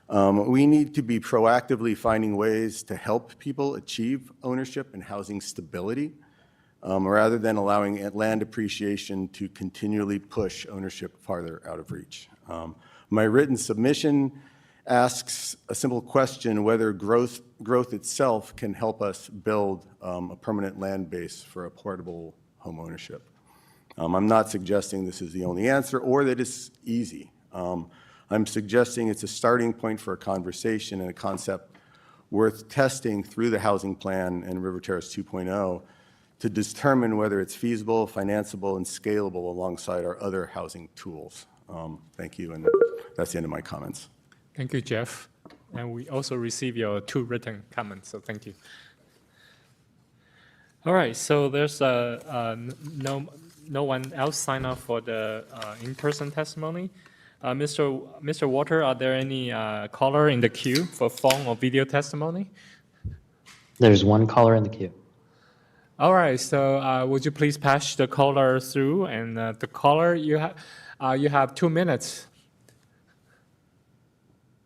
We need to be proactively finding ways to help people achieve ownership and housing stability rather than allowing land appreciation to continually push ownership farther out of reach. My written submission asks a simple question, whether growth itself can help us build a permanent land base for affordable home ownership. I'm not suggesting this is the only answer or that it's easy. I'm suggesting it's a starting point for a conversation and a concept worth testing through the housing plan and River Terrace 2.0 to determine whether it's feasible, financeable, and scalable alongside our other housing tools. Thank you, and that's the end of my comments. Thank you, Jeff. And we also received your 2 written comments, so thank you. All right, so there's no one else signed up for the in-person testimony. Mr. Walter, are there any caller in the queue for phone or video testimony? There's one caller in the queue. All right, so would you please pass the caller through? And the caller, you have 2 minutes.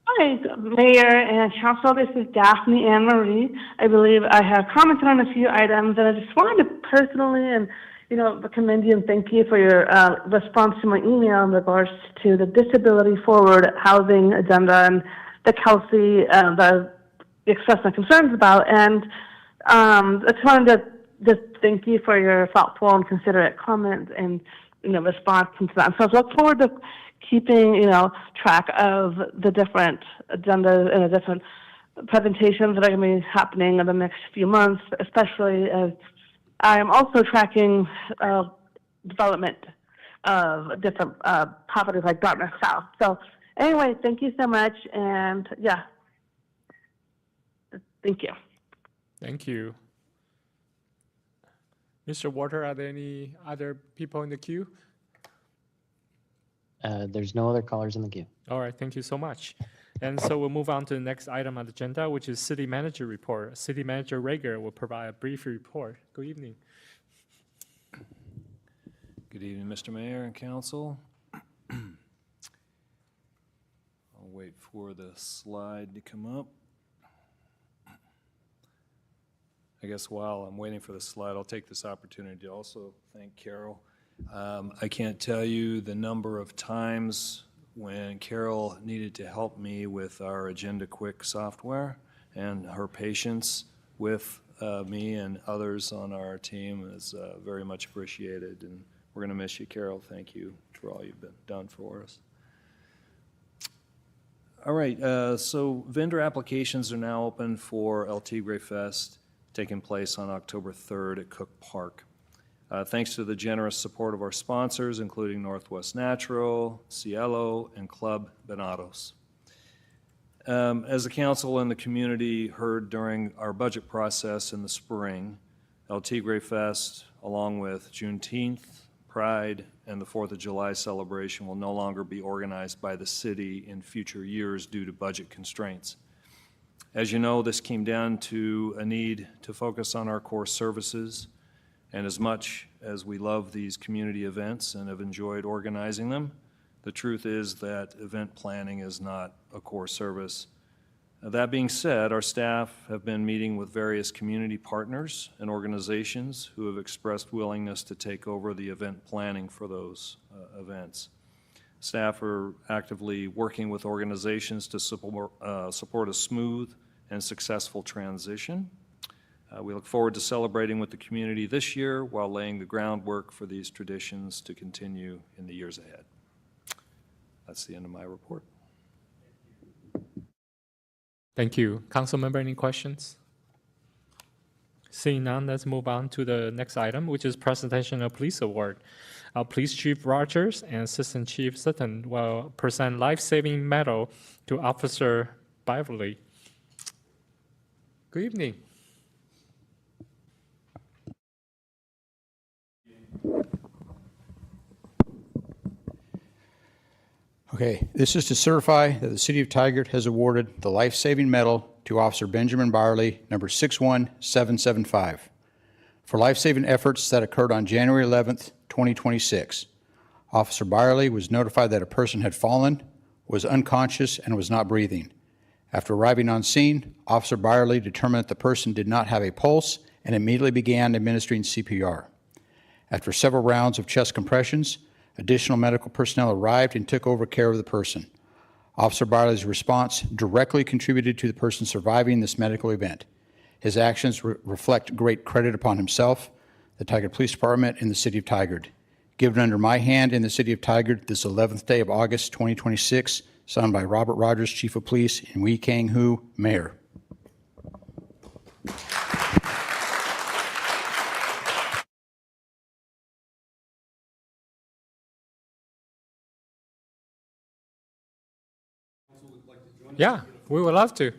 Hi, Mayor and Council. This is Daphne Ann Marie. I believe I have commented on a few items, and I just wanted to personally and commend you and thank you for your response to my email in regards to the Disability Forward Housing Agenda and the Kelsey that expressed my concerns about. And I just wanted to just thank you for your thoughtful and considerate comments and response to that. So I look forward to keeping track of the different agendas and the different presentations that are going to be happening in the next few months, especially as I am also tracking development of different properties like Dartmouth South. So anyway, thank you so much, and thank you. Thank you. Mr. Walter, are there any other people in the queue? There's no other callers in the queue. All right, thank you so much. And so we'll move on to the next item on the agenda, which is City Manager Report. City Manager Rager will provide a brief report. Good evening. Good evening, Mr. Mayor and Council. I'll wait for the slide to come up. I guess while I'm waiting for the slide, I'll take this opportunity to also thank Carol. I can't tell you the number of times when Carol needed to help me with our Agenda Quick software, and her patience with me and others on our team is very much appreciated, and we're going to miss you, Carol. Thank you for all you've done for us. All right, so vendor applications are now open for El Tigre Fest, taking place on October 3rd at Cook Park. Thanks to the generous support of our sponsors, including Northwest Natural, Cielo, and Club Venados. As the council and the community heard during our budget process in the spring, El Tigre Fest, along with Juneteenth, Pride, and the 4th of July celebration will no longer be organized by the city in future years due to budget constraints. As you know, this came down to a need to focus on our core services. And as much as we love these community events and have enjoyed organizing them, the truth is that event planning is not a core service. That being said, our staff have been meeting with various community partners and organizations who have expressed willingness to take over the event planning for those events. Staff are actively working with organizations to support a smooth and successful transition. We look forward to celebrating with the community this year while laying the groundwork for these traditions to continue in the years ahead. That's the end of my report. Thank you. Council member, any questions? Seeing none, let's move on to the next item, which is presentation of police award. Our Police Chief Rogers and Assistant Chief Sutton will present life-saving medal to Officer Beverly. Good evening. Okay, this is to certify that the City of Tigard has awarded the life-saving medal to Officer Benjamin Byerly, number 61775, for life-saving efforts that occurred on January 11th, 2026. Officer Byerly was notified that a person had fallen, was unconscious, and was not breathing. After arriving on scene, Officer Byerly determined that the person did not have a pulse and immediately began administering CPR. After several rounds of chest compressions, additional medical personnel arrived and took over care of the person. Officer Barley's response directly contributed to the person surviving this medical event. His actions reflect great credit upon himself, the Tigard Police Department, and the City of Tigard. Given under my hand in the City of Tigard this 11th day of August 2026, signed by Robert Rogers, Chief of Police, and Wee Kang Hu, Mayor. Yeah, we would love to.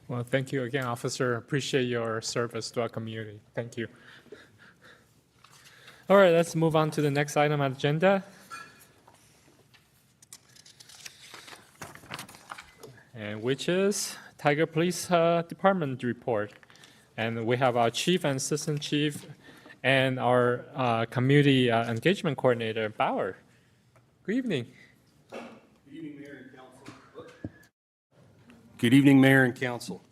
Well, thank you again, officer. Appreciate your service to our community. Thank you. All right, let's move on to the next item on the agenda. And which is Tigard Police Department report. And we have our chief and assistant chief and our community engagement coordinator, Bauer. Good evening. Good evening, Mayor and Council.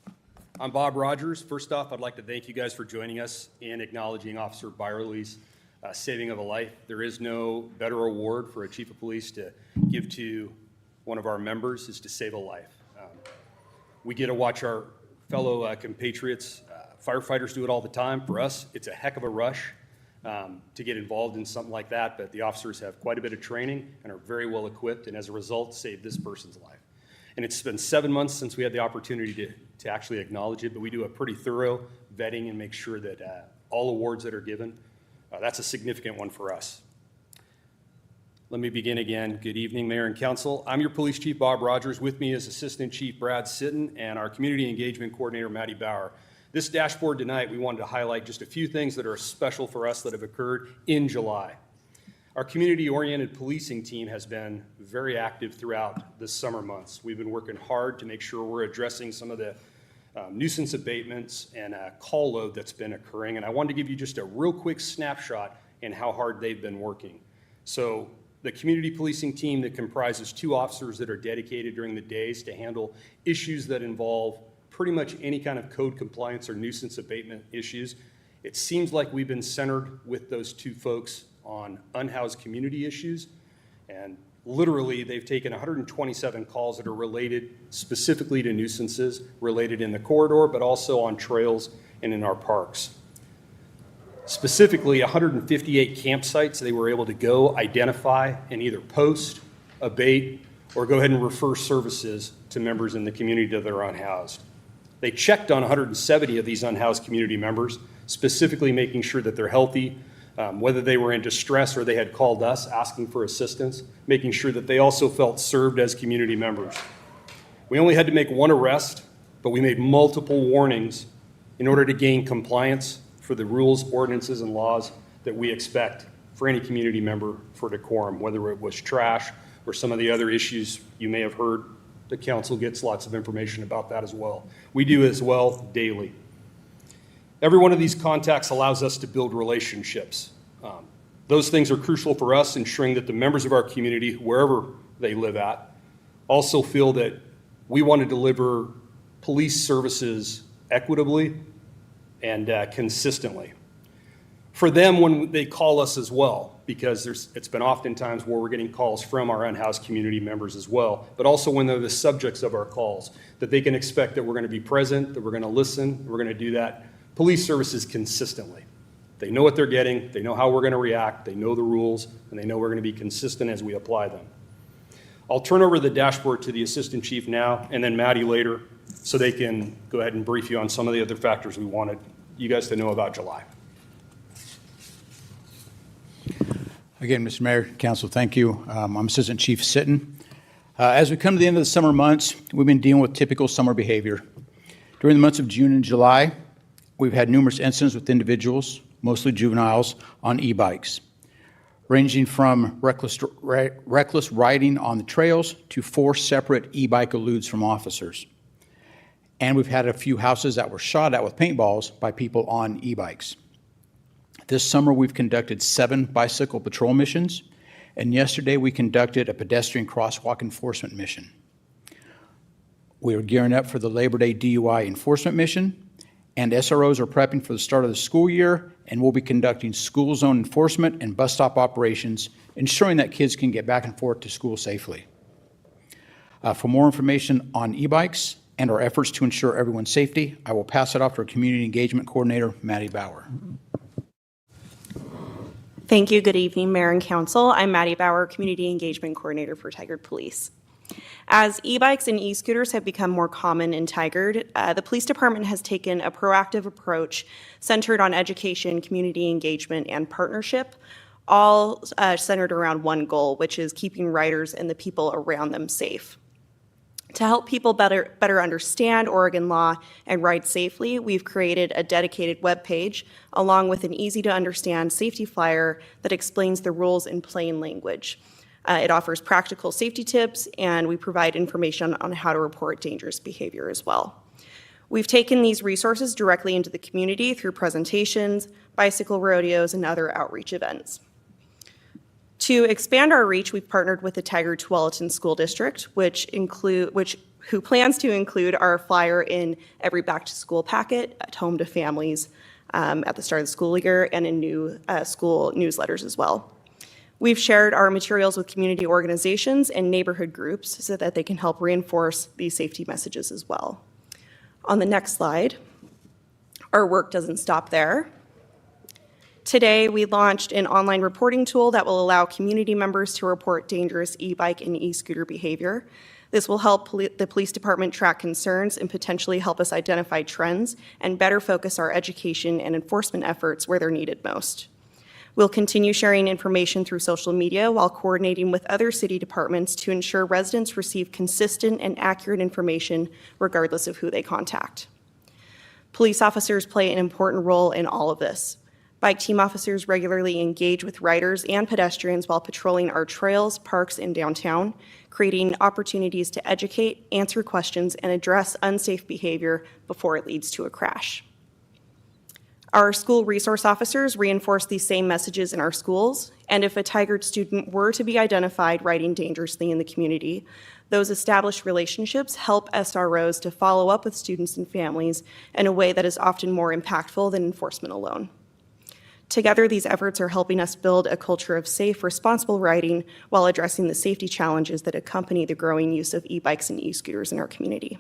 I'm Bob Rogers. First off, I'd like to thank you guys for joining us and acknowledging Officer Byerly's saving of a life. There is no better award for a chief of police to give to one of our members is to save a life. We get to watch our fellow compatriots, firefighters do it all the time. For us, it's a heck of a rush to get involved in something like that, but the officers have quite a bit of training and are very well equipped, and as a result, saved this person's life. And it's been 7 months since we had the opportunity to actually acknowledge it, but we do a pretty thorough vetting and make sure that all awards that are given, that's a significant one for us. Let me begin again. Good evening, Mayor and Council. I'm your Police Chief, Bob Rogers. With me is Assistant Chief Brad Sitton and our Community Engagement Coordinator, Maddie Bauer. This dashboard tonight, we wanted to highlight just a few things that are special for us that have occurred in July. Our community-oriented policing team has been very active throughout the summer months. We've been working hard to make sure we're addressing some of the nuisance abatements and call load that's been occurring. And I wanted to give you just a real quick snapshot in how hard they've been working. So the community policing team that comprises 2 officers that are dedicated during the days to handle issues that involve pretty much any kind of code compliance or nuisance abatement issues. It seems like we've been centered with those 2 folks on unhoused community issues, and literally they've taken 127 calls that are related specifically to nuisances related in the corridor, but also on trails and in our parks. Specifically, 158 campsites they were able to go identify and either post, abate, or go ahead and refer services to members in the community that are unhoused. They checked on 170 of these unhoused community members, specifically making sure that they're healthy, whether they were in distress or they had called us asking for assistance, making sure that they also felt served as community members. We only had to make 1 arrest, but we made multiple warnings in order to gain compliance for the rules, ordinances, and laws that we expect for any community member for decorum, whether it was trash or some of the other issues you may have heard. The council gets lots of information about that as well. We do as well daily. Every one of these contacts allows us to build relationships. Those things are crucial for us, ensuring that the members of our community, wherever they live at, also feel that we want to deliver police services equitably and consistently. for them when they call us as well, because it's been oftentimes where we're getting calls from our unhoused community members as well, but also when they're the subjects of our calls, that they can expect that we're going to be present, that we're going to listen, we're going to do that police services consistently. They know what they're getting, they know how we're going to react, they know the rules, and they know we're going to be consistent as we apply them. I'll turn over the dashboard to the Assistant Chief now, and then Maddie later, so they can go ahead and brief you on some of the other factors we wanted you guys to know about July. Again, Mr. Mayor, Council, thank you. I'm Assistant Chief Sitton. As we come to the end of the summer months, we've been dealing with typical summer behavior. During the months of June and July, we've had numerous incidents with individuals, mostly juveniles, on e-bikes, ranging from reckless riding on the trails to 4 separate e-bike eludes from officers. And we've had a few houses that were shot at with paintballs by people on e-bikes. This summer, we've conducted 7 bicycle patrol missions, and yesterday we conducted a pedestrian crosswalk enforcement mission. We are gearing up for the Labor Day DUI enforcement mission, and SROs are prepping for the start of the school year, and we'll be conducting school zone enforcement and bus stop operations, ensuring that kids can get back and forth to school safely. For more information on e-bikes and our efforts to ensure everyone's safety, I will pass it off to our Community Engagement Coordinator, Maddie Bauer. Thank you. Good evening, Mayor and Council. I'm Maddie Bauer, Community Engagement Coordinator for Tigard Police. As e-bikes and e-scooters have become more common in Tigard, the police department has taken a proactive approach centered on education, community engagement, and partnership, all centered around one goal, which is keeping riders and the people around them safe. To help people better understand Oregon law and ride safely, we've created a dedicated webpage along with an easy-to-understand safety flyer that explains the rules in plain language. It offers practical safety tips, and we provide information on how to report dangerous behavior as well. We've taken these resources directly into the community through presentations, bicycle rodeos, and other outreach events. To expand our reach, we've partnered with the Tigard-Tualatin School District, who plans to include our flyer in every back-to-school packet at home to families at the start of the school year and in new school newsletters as well. We've shared our materials with community organizations and neighborhood groups so that they can help reinforce these safety messages as well. On the next slide, our work doesn't stop there. Today, we launched an online reporting tool that will allow community members to report dangerous e-bike and e-scooter behavior. This will help the police department track concerns and potentially help us identify trends and better focus our education and enforcement efforts where they're needed most. We'll continue sharing information through social media while coordinating with other city departments to ensure residents receive consistent and accurate information regardless of who they contact. Police officers play an important role in all of this. Bike team officers regularly engage with riders and pedestrians while patrolling our trails, parks, and downtown, creating opportunities to educate, answer questions, and address unsafe behavior before it leads to a crash. Our school resource officers reinforce these same messages in our schools, and if a Tigard student were to be identified riding dangerously in the community, those established relationships help SROs to follow up with students and families in a way that is often more impactful than enforcement alone. Together, these efforts are helping us build a culture of safe, responsible riding while addressing the safety challenges that accompany the growing use of e-bikes and e-scooters in our community.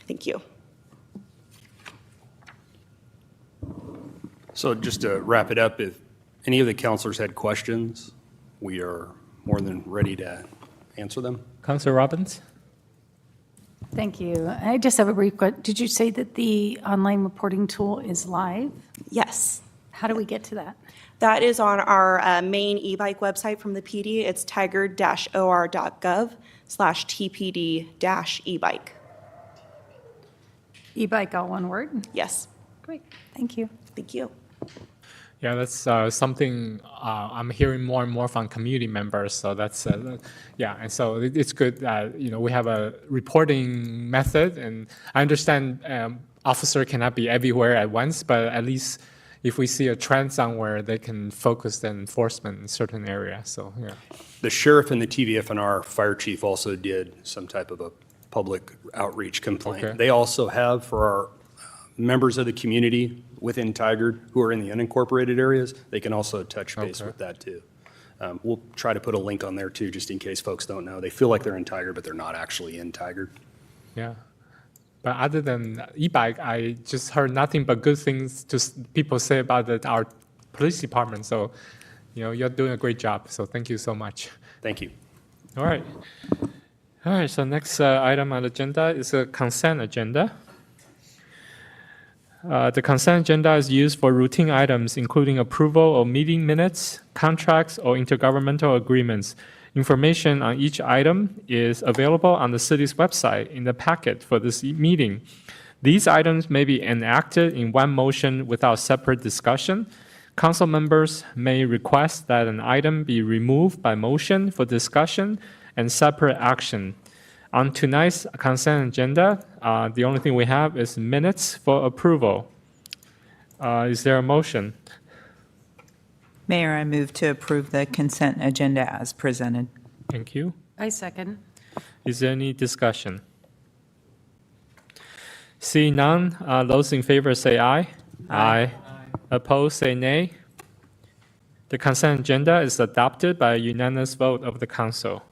Thank you. So just to wrap it up, if any of the counselors had questions, we are more than ready to answer them. Councilor Robbins? Thank you. I just have a brief question. Did you say that the online reporting tool is live? Yes. How do we get to that? That is on our main e-bike website from the PD. It's tigard-or.gov/TPD-e-bike. E-bike, all one word? Yes. Great. Thank you. Thank you. Yeah, that's something I'm hearing more and more from community members. So that's yeah, and so it's good that we have a reporting method, and I understand officer cannot be everywhere at once, but at least if we see a trend somewhere, they can focus the enforcement in certain areas. So yeah, The sheriff and the TVFNR fire chief also did some type of a public outreach complaint. Okay. They also have for our members of the community, within Tigard who are in the unincorporated areas, they can also touch base with that too. We'll try to put a link on there too, just in case folks don't know. They feel like they're in Tigard, but they're not actually in Tigard. Yeah. But other than e-bike, I just heard nothing but good things people say about our police department. So, you're doing a great job. So thank you so much. Thank you. All right. All right, so next item on the agenda is a consent agenda. The consent agenda is used for routine items, including approval of meeting minutes, contracts, or intergovernmental agreements. Information on each item is available on the city's website in the packet for this meeting. These items may be enacted in one motion without separate discussion. Council members may request that an item be removed by motion for discussion and separate action. On tonight's consent agenda, the only thing we have is minutes for approval. Is there a motion? Mayor, I move to approve the consent agenda as presented. Thank you. I second. Is there any discussion? Seeing none, those in favor say aye. Aye. Opposed, say nay. The consent agenda is adopted by a unanimous vote of the council.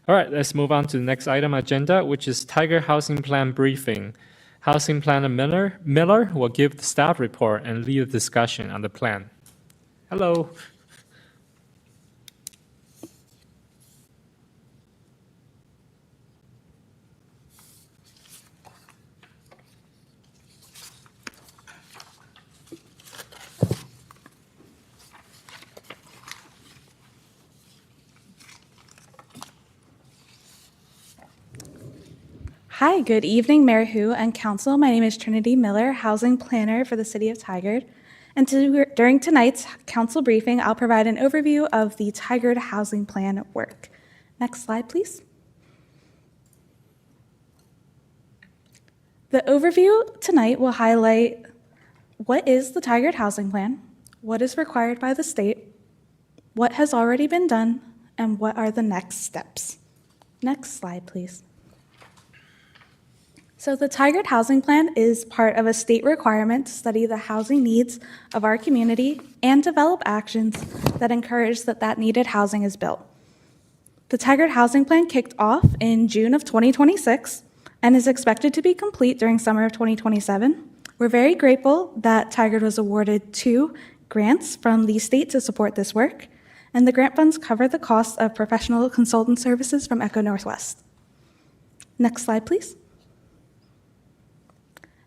All right, let's move on to the next item agenda, which is Tigard Housing Plan briefing. Housing Planner Miller will give the staff report and lead a discussion on the plan. Hello. Hi, good evening, Mayor Hu and Council. My name is Trinity Miller, Housing Planner for the City of Tigard. And during tonight's council briefing, I'll provide an overview of the Tigard Housing Plan work. Next slide, please. The overview tonight will highlight what is the Tigard Housing Plan, what is required by the state, what has already been done, and what are the next steps. Next slide, please. So the Tigard Housing Plan is part of a state requirement to study the housing needs of our community and develop actions that encourage that needed housing is built. The Tigard Housing Plan kicked off in June of 2026 and is expected to be complete during summer of 2027. We're very grateful that Tigard was awarded 2 grants from the state to support this work, and the grant funds cover the cost of professional consultant services from Echo Northwest. Next slide, please.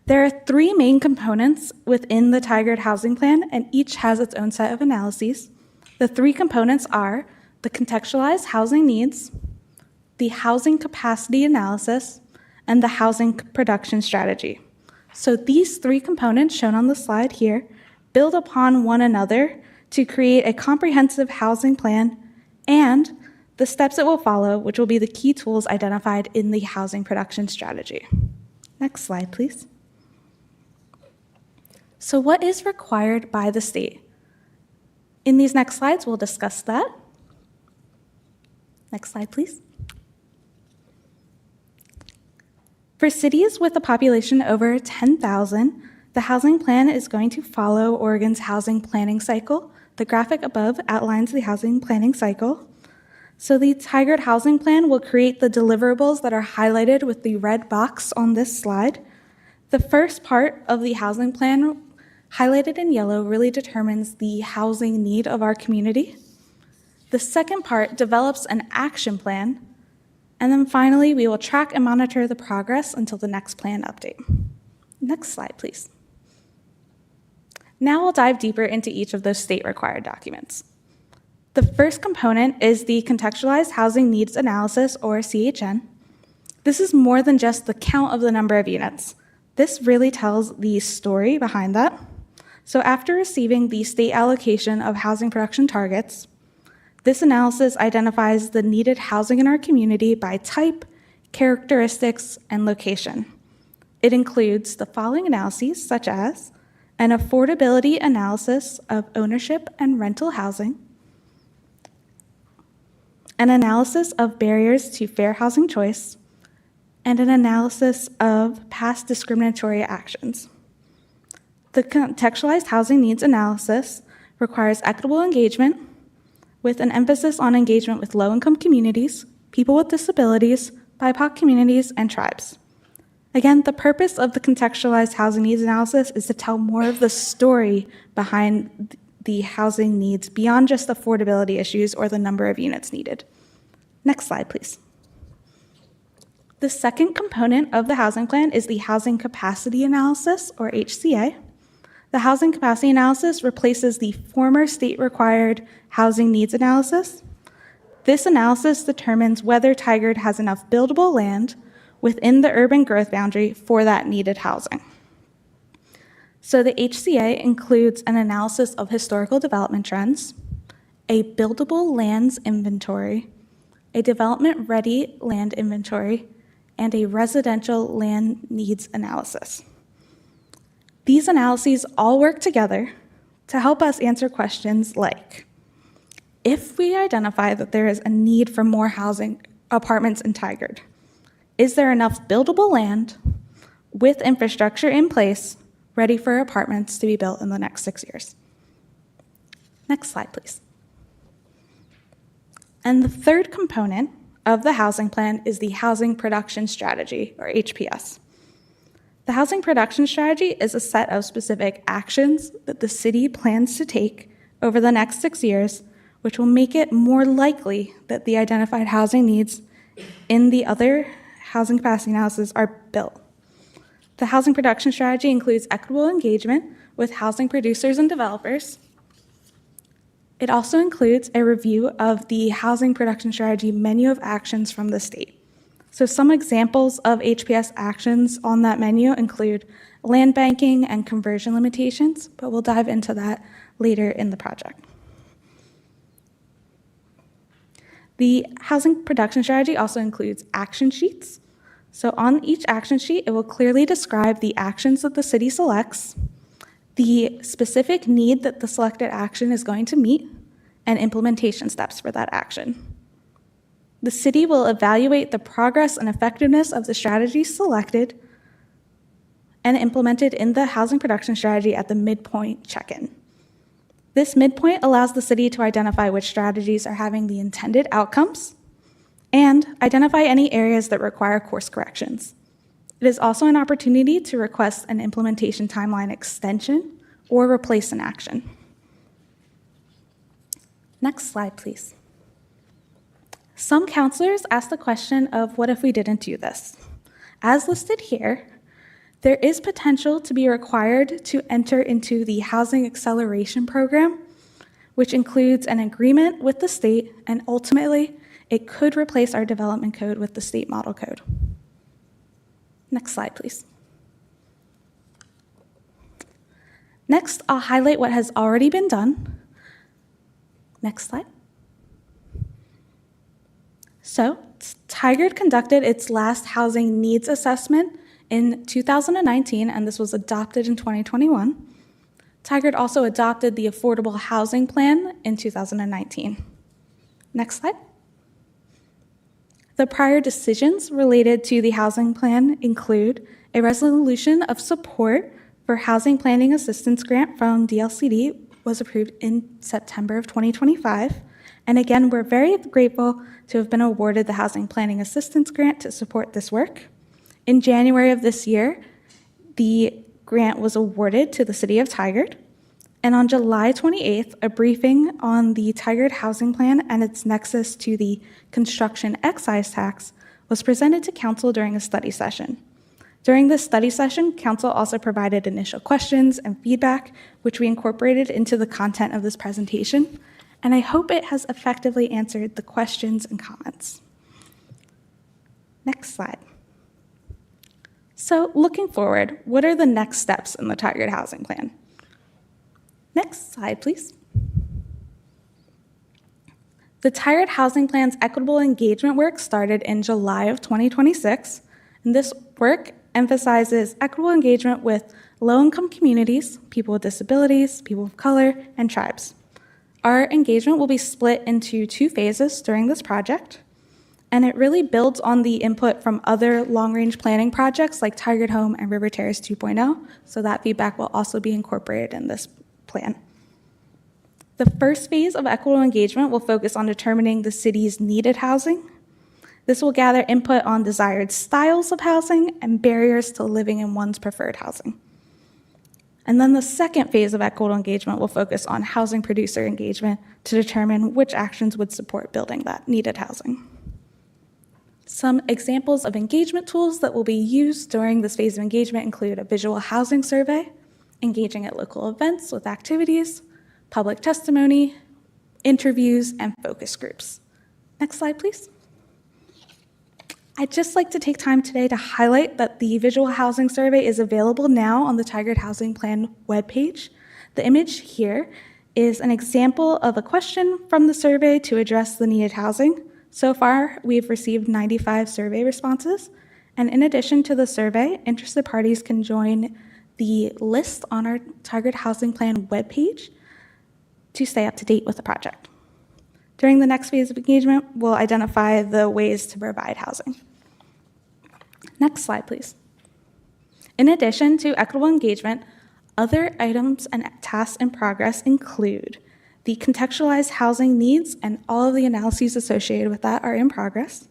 There are 3 main components within the Tigard Housing Plan, and each has its own set of analyses. The 3 components are the contextualized housing needs, the housing capacity analysis, and the housing production strategy. So these 3 components shown on the slide here build upon one another to create a comprehensive housing plan and the steps it will follow, which will be the key tools identified in the housing production strategy. Next slide, please. So what is required by the state? In these next slides, we'll discuss that. Next slide, please. For cities with a population over 10,000, the housing plan is going to follow Oregon's housing planning cycle. The graphic above outlines the housing planning cycle. So the Tigard Housing Plan will create the deliverables that are highlighted with the red box on this slide. The first part of the housing plan, highlighted in yellow, really determines the housing need of our community. The second part develops an action plan. And then finally, we will track and monitor the progress until the next plan update. Next slide, please. Now we'll dive deeper into each of those state-required documents. The first component is the Contextualized Housing Needs Analysis, or CHN. This is more than just the count of the number of units. This really tells the story behind that. So after receiving the state allocation of housing production targets, this analysis identifies the needed housing in our community by type, characteristics, and location. It includes the following analyses, such as an affordability analysis of ownership and rental housing, an analysis of barriers to fair housing choice, and an analysis of past discriminatory actions. The contextualized housing needs analysis requires equitable engagement with an emphasis on engagement with low-income communities, people with disabilities, BIPOC communities, and tribes. Again, the purpose of the contextualized housing needs analysis is to tell more of the story behind the housing needs beyond just affordability issues or the number of units needed. Next slide, please. The second component of the housing plan is the housing capacity analysis, or HCA. The housing capacity analysis replaces the former state-required housing needs analysis. This analysis determines whether Tigard has enough buildable land within the urban growth boundary for that needed housing. So the HCA includes an analysis of historical development trends, a buildable lands inventory, a development-ready land inventory, and a residential land needs analysis. These analyses all work together to help us answer questions like, if we identify that there is a need for more housing apartments in Tigard, is there enough buildable land with infrastructure in place ready for apartments to be built in the next 6 years? Next slide, please. And the third component of the housing plan is the Housing Production Strategy, or HPS. The Housing Production Strategy is a set of specific actions that the city plans to take over the next 6 years, which will make it more likely that the identified housing needs in the other housing capacity analysis are built. The Housing Production Strategy includes equitable engagement with housing producers and developers. It also includes a review of the Housing Production Strategy menu of actions from the state. So some examples of HPS actions on that menu include land banking and conversion limitations, but we'll dive into that later in the project. The Housing Production Strategy also includes action sheets. So on each action sheet, it will clearly describe the actions that the city selects, the specific need that the selected action is going to meet, and implementation steps for that action. The city will evaluate the progress and effectiveness of the strategies selected and implemented in the housing production strategy at the midpoint check-in. This midpoint allows the city to identify which strategies are having the intended outcomes and identify any areas that require course corrections. It is also an opportunity to request an implementation timeline extension or replace an action. Next slide, please. Some counselors asked the question of what if we didn't do this? As listed here, there is potential to be required to enter into the Housing Acceleration Program, which includes an agreement with the state, and ultimately, it could replace our development code with the state model code. Next slide, please. Next, I'll highlight what has already been done. Next slide. So, Tigard conducted its last housing needs assessment in 2019, and this was adopted in 2021. Tigard also adopted the Affordable Housing Plan in 2019. Next slide. The prior decisions related to the housing plan include a resolution of support for housing planning assistance grant from DLCD was approved in September of 2025. And again, we're very grateful to have been awarded the Housing Planning Assistance Grant to support this work. In January of this year, the grant was awarded to the City of Tigard. And on July 28th, a briefing on the Tigard Housing Plan and its nexus to the construction excise tax was presented to Council during a study session. During this study session, Council also provided initial questions and feedback, which we incorporated into the content of this presentation. And I hope it has effectively answered the questions and comments. Next slide. So looking forward, what are the next steps in the Tigard Housing Plan? Next slide, please. The Tigard Housing Plan's equitable engagement work started in July of 2026, and this work emphasizes equitable engagement with low-income communities, people with disabilities, people of color, and tribes. Our engagement will be split into 2 phases during this project. And it really builds on the input from other long-range planning projects like Tigard Home and River Terrace 2.0, so that feedback will also be incorporated in this plan. The first phase of equitable engagement will focus on determining the city's needed housing. This will gather input on desired styles of housing and barriers to living in one's preferred housing. And then the second phase of equitable engagement will focus on housing producer engagement to determine which actions would support building that needed housing. Some examples of engagement tools that will be used during this phase of engagement include a visual housing survey, engaging at local events with activities, public testimony, interviews, and focus groups. Next slide, please. I'd just like to take time today to highlight that the visual housing survey is available now on the Tigard Housing Plan webpage. The image here is an example of a question from the survey to address the needed housing. So far, we've received 95 survey responses. And in addition to the survey, interested parties can join the list on our Tigard Housing Plan webpage to stay up to date with the project. During the next phase of engagement, we'll identify the ways to provide housing. Next slide, please. In addition to equitable engagement, other items and tasks in progress include the contextualized housing needs, and all of the analyses associated with that are in progress.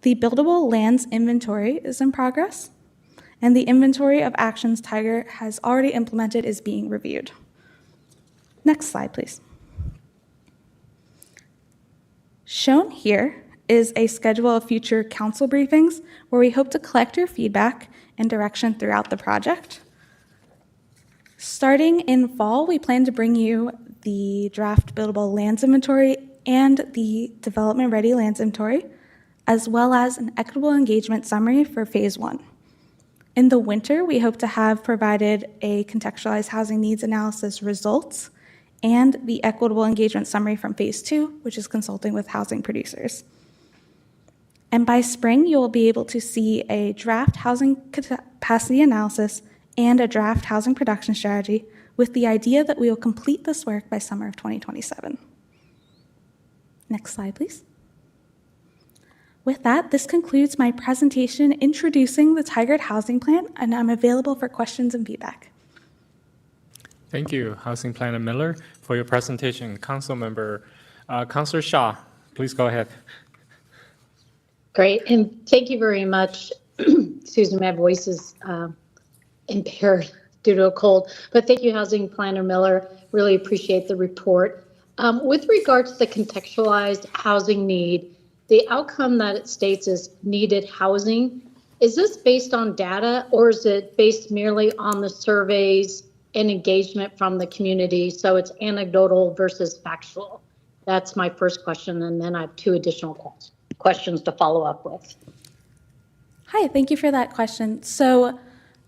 The buildable lands inventory is in progress, and the inventory of actions Tigard has already implemented is being reviewed. Next slide, please. Shown here is a schedule of future council briefings where we hope to collect your feedback and direction throughout the project. Starting in fall, we plan to bring you the draft buildable lands inventory and the development ready lands inventory, as well as an equitable engagement summary for phase 1. In the winter, we hope to have provided a contextualized housing needs analysis results and the equitable engagement summary from phase 2, which is consulting with housing producers. And by spring, you will be able to see a draft housing capacity analysis and a draft housing production strategy, with the idea that we will complete this work by summer of 2027. Next slide, please. With that, this concludes my presentation introducing the Tigard Housing Plan, and I'm available for questions and feedback. Thank you, Housing Planner Miller, for your presentation. Councilmember, Councilor Shaw, please go ahead. Great, and thank you very much. Excuse me, my voice is impaired due to a cold, but thank you, Housing Planner Miller. Really appreciate the report. With regards to the contextualized housing need, the outcome that it states is needed housing. Is this based on data, or is it based merely on the surveys and engagement from the community? So it's anecdotal versus factual. That's my first question, and then I have 2 additional questions to follow up with. Hi, thank you for that question. So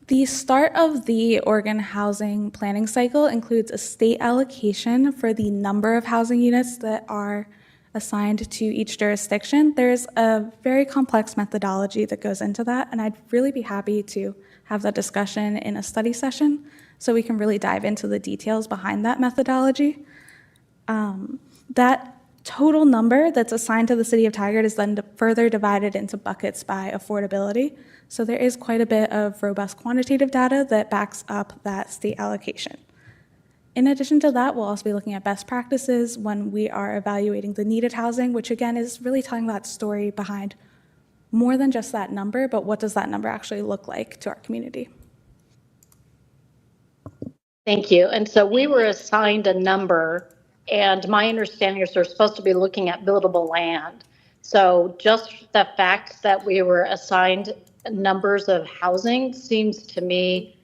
the start of the Oregon housing planning cycle includes a state allocation for the number of housing units that are assigned to each jurisdiction. There's a very complex methodology that goes into that, and I'd really be happy to have that discussion in a study session so we can really dive into the details behind that methodology. That total number that's assigned to the city of Tigard is then further divided into buckets by affordability. So there is quite a bit of robust quantitative data that backs up that state allocation. In addition to that, we'll also be looking at best practices when we are evaluating the needed housing, which again is really telling that story behind more than just that number, but what does that number actually look like to our community? Thank you. And so we were assigned a number, and my understanding is we're supposed to be looking at buildable land. So just the fact that we were assigned numbers of housing seems to me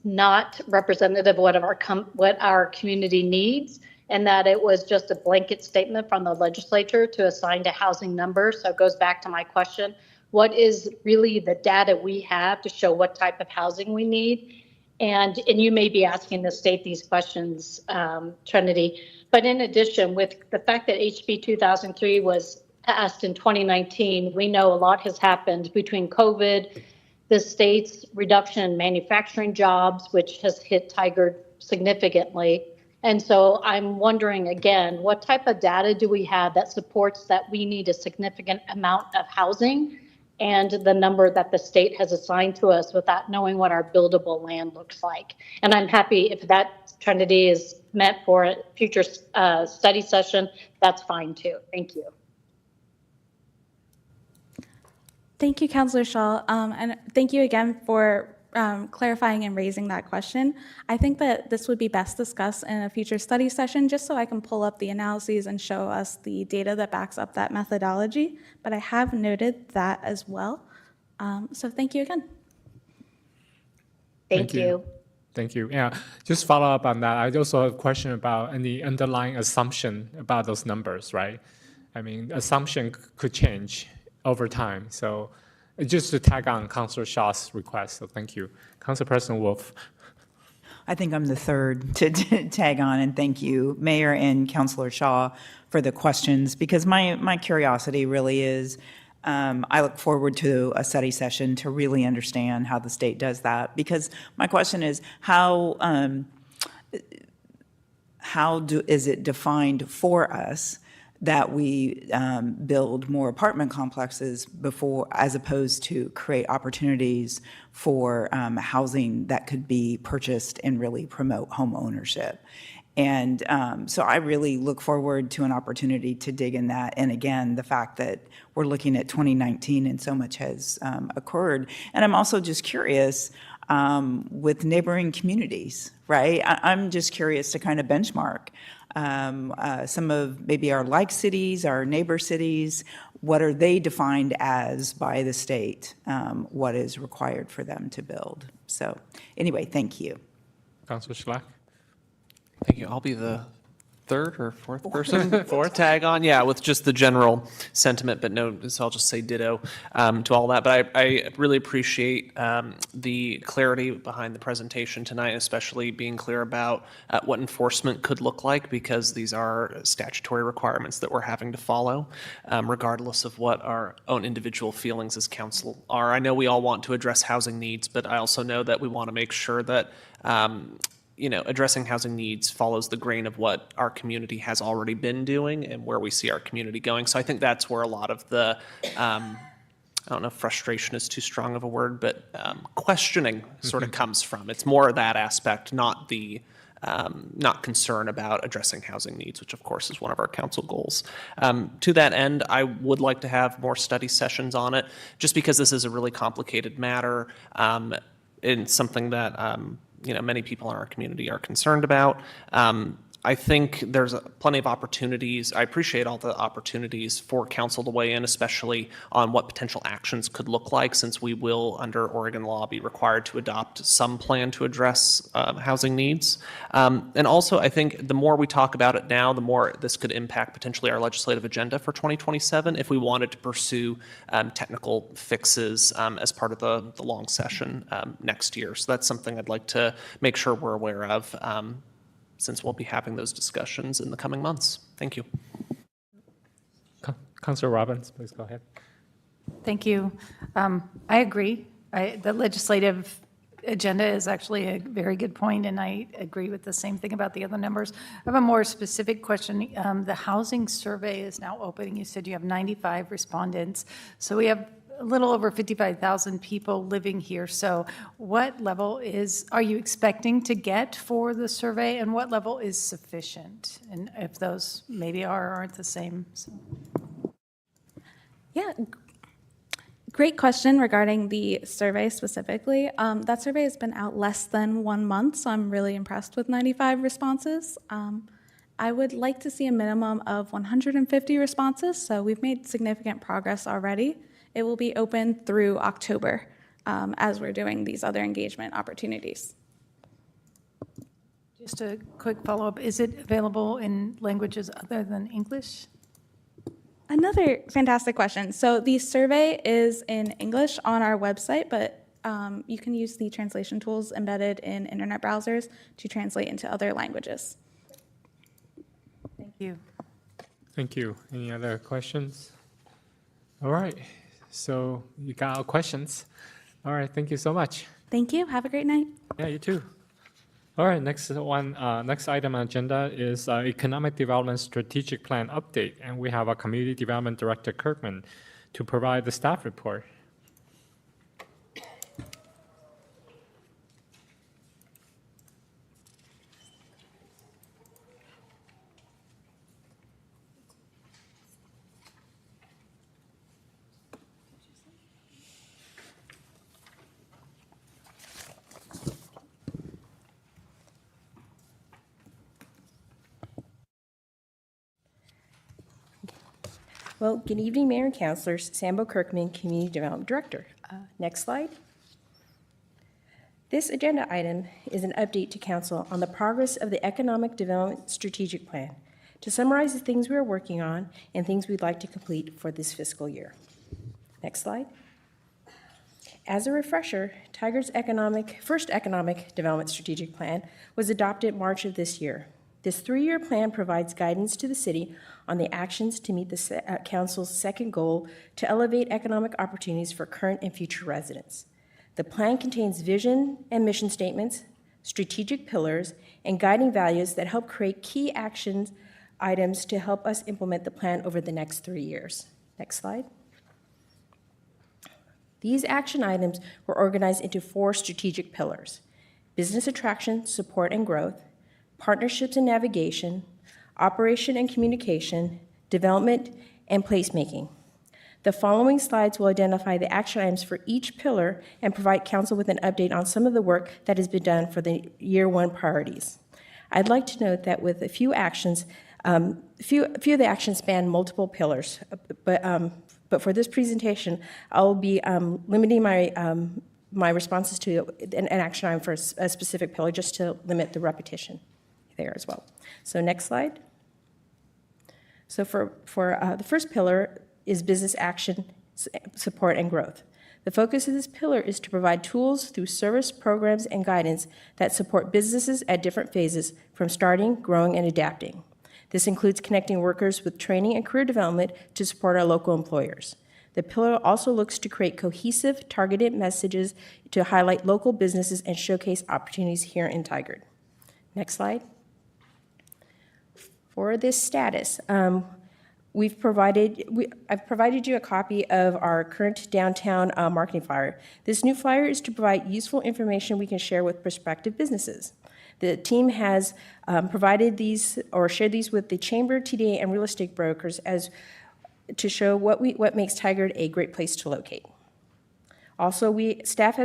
not representative of what our community needs, and that it was just a blanket statement from the legislature to assign a housing number. So it goes back to my question, what is really the data we have to show what type of housing we need? And you may be asking the state these questions, Trinity, but in addition, with the fact that HB 2003 was passed in 2019, we know a lot has happened between COVID, the state's reduction in manufacturing jobs, which has hit Tigard significantly, And so I'm wondering again, what type of data do we have that supports that we need a significant amount of housing and the number that the state has assigned to us without knowing what our buildable land looks like? And I'm happy if that Trinity is meant for a future study session, that's fine too. Thank you. Thank you, Councilor Shaw, and thank you again for clarifying and raising that question. I think that this would be best discussed in a future study session, just so I can pull up the analyses and show us the data that backs up that methodology, but I have noted that as well. So thank you again. Thank you. Thank you. Yeah, just follow up on that. I also have a question about any underlying assumption about those numbers, right? I mean, assumption could change over time. So just to tag on Councilor Shaw's request, so thank you. Council President Wolf. I think I'm the third to tag on, and thank you, Mayor and Councilor Shaw, for the questions, because my curiosity really is, I look forward to a study session to really understand how the state does that, because my question is, how is it defined for us that we build more apartment complexes before, as opposed to create opportunities for housing that could be purchased and really promote home ownership. And so I really look forward to an opportunity to dig in that. And again, the fact that we're looking at 2019 and so much has occurred. And I'm also just curious with neighboring communities, right? I'm just curious to kind of benchmark some of maybe our like cities, our neighbor cities, what are they defined as by the state? What is required for them to build? So anyway, thank you. Councilor Schlack. Thank you. I'll be the third or fourth person for tag on. Yeah, with just the general sentiment, but no, so I'll just say ditto to all that. But I really appreciate the clarity behind the presentation tonight, especially being clear about what enforcement could look like, because these are statutory requirements that we're having to follow, regardless of what our own individual feelings as council are. I know we all want to address housing needs, but I also know that we want to make sure that addressing housing needs follows the grain of what our community has already been doing and where we see our community going. So I think that's where a lot of the, I don't know if frustration is too strong of a word, but questioning sort of comes from. It's more of that aspect, not concern about addressing housing needs, which of course is one of our council goals. To that end, I would like to have more study sessions on it, just because this is a really complicated matter and something that many people in our community are concerned about. I think there's plenty of opportunities. I appreciate all the opportunities for council to weigh in, especially on what potential actions could look like, since we will, under Oregon law, be required to adopt some plan to address housing needs. And also, I think the more we talk about it now, the more this could impact potentially our legislative agenda for 2027 if we wanted to pursue technical fixes as part of the long session next year. So that's something I'd like to make sure we're aware of, since we'll be having those discussions in the coming months. Thank you. Councilor Robbins, please go ahead. Thank you. I agree. The legislative agenda is actually a very good point, and I agree with the same thing about the other numbers. I have a more specific question. The housing survey is now open. You said you have 95 respondents. So we have a little over 55,000 people living here. So what level are you expecting to get for the survey, and what level is sufficient? And if those maybe are or aren't the same. So. Yeah, great question regarding the survey specifically. That survey has been out less than 1 month, so I'm really impressed with 95 responses. I would like to see a minimum of 150 responses, so we've made significant progress already. It will be open through October as we're doing these other engagement opportunities. Just a quick follow-up. Is it available in languages other than English? Another fantastic question. So the survey is in English on our website, but you can use the translation tools embedded in internet browsers to translate into other languages. Thank you. Thank you. Any other questions? All right. So you got our questions. All right. Thank you so much. Thank you. Have a great night. Yeah, you too. All right, next item on agenda is Economic Development Strategic Plan update, and we have our Community Development Director Kirkman to provide the staff report. Well, good evening, Mayor and Councilors. Sambo Kirkman, Community Development Director. Next slide. This agenda item is an update to Council on the progress of the Economic Development Strategic Plan to summarize the things we are working on and things we'd like to complete for this fiscal year. Next slide. As a refresher, Tigard's first Economic Development Strategic Plan was adopted March of this year. This 3-year plan provides guidance to the city on the actions to meet the Council's second goal to elevate economic opportunities for current and future residents. The plan contains vision and mission statements, strategic pillars, and guiding values that help create key action items to help us implement the plan over the next 3 years. Next slide. These action items were organized into 4 strategic pillars: business attraction, support, and growth, partnerships and navigation, operation and communication, development, and placemaking. The following slides will identify the action items for each pillar and provide Council with an update on some of the work that has been done for the Year 1 priorities. I'd like to note that with a few actions, a few of the actions span multiple pillars, but for this presentation, I'll be limiting my responses to an action item for a specific pillar just to limit the repetition there as well. So next slide. So for the first pillar is business action, support, and growth. The focus of this pillar is to provide tools through service, programs, and guidance that support businesses at different phases from starting, growing, and adapting. This includes connecting workers with training and career development to support our local employers. The pillar also looks to create cohesive, targeted messages to highlight local businesses and showcase opportunities here in Tigard. Next slide. For this status, I've provided you a copy of our current downtown marketing flyer. This new flyer is to provide useful information we can share with prospective businesses. The team has provided these or shared these with the Chamber, TDA, and real estate brokers as to show what makes Tigard a great place to locate. Also, staff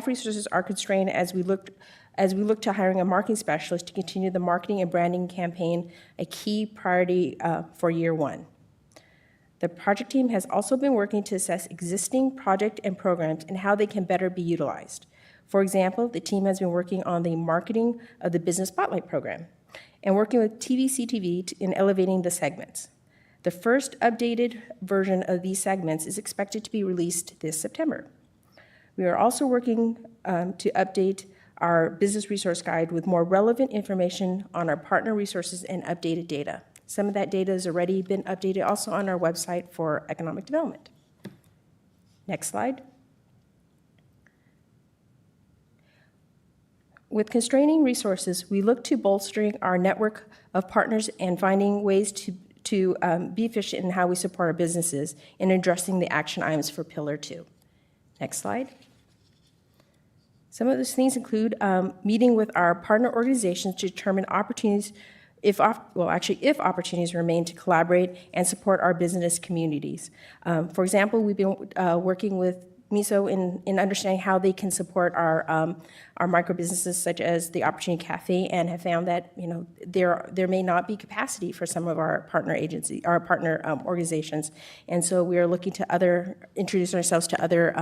resources are constrained as we look to hiring a marketing specialist to continue the marketing and branding campaign, a key priority for Year 1. The project team has also been working to assess existing project and programs and how they can better be utilized. For example, the team has been working on the marketing of the Business Spotlight program and working with TVCTV in elevating the segments. The first updated version of these segments is expected to be released this September. We are also working to update our business resource guide with more relevant information on our partner resources and updated data. Some of that data has already been updated also on our website for economic development. Next slide. With constraining resources, we look to bolstering our network of partners and finding ways to be efficient in how we support our businesses in addressing the action items for Pillar 2. Next slide. Some of those things include meeting with our partner organizations to determine opportunities, if opportunities remain to collaborate and support our business communities. For example, we've been working with MISO in understanding how they can support our micro businesses, such as the Opportunity Cafe, and have found that there may not be capacity for some of our partner agencies, our partner organizations, and so we are looking to introduce ourselves to other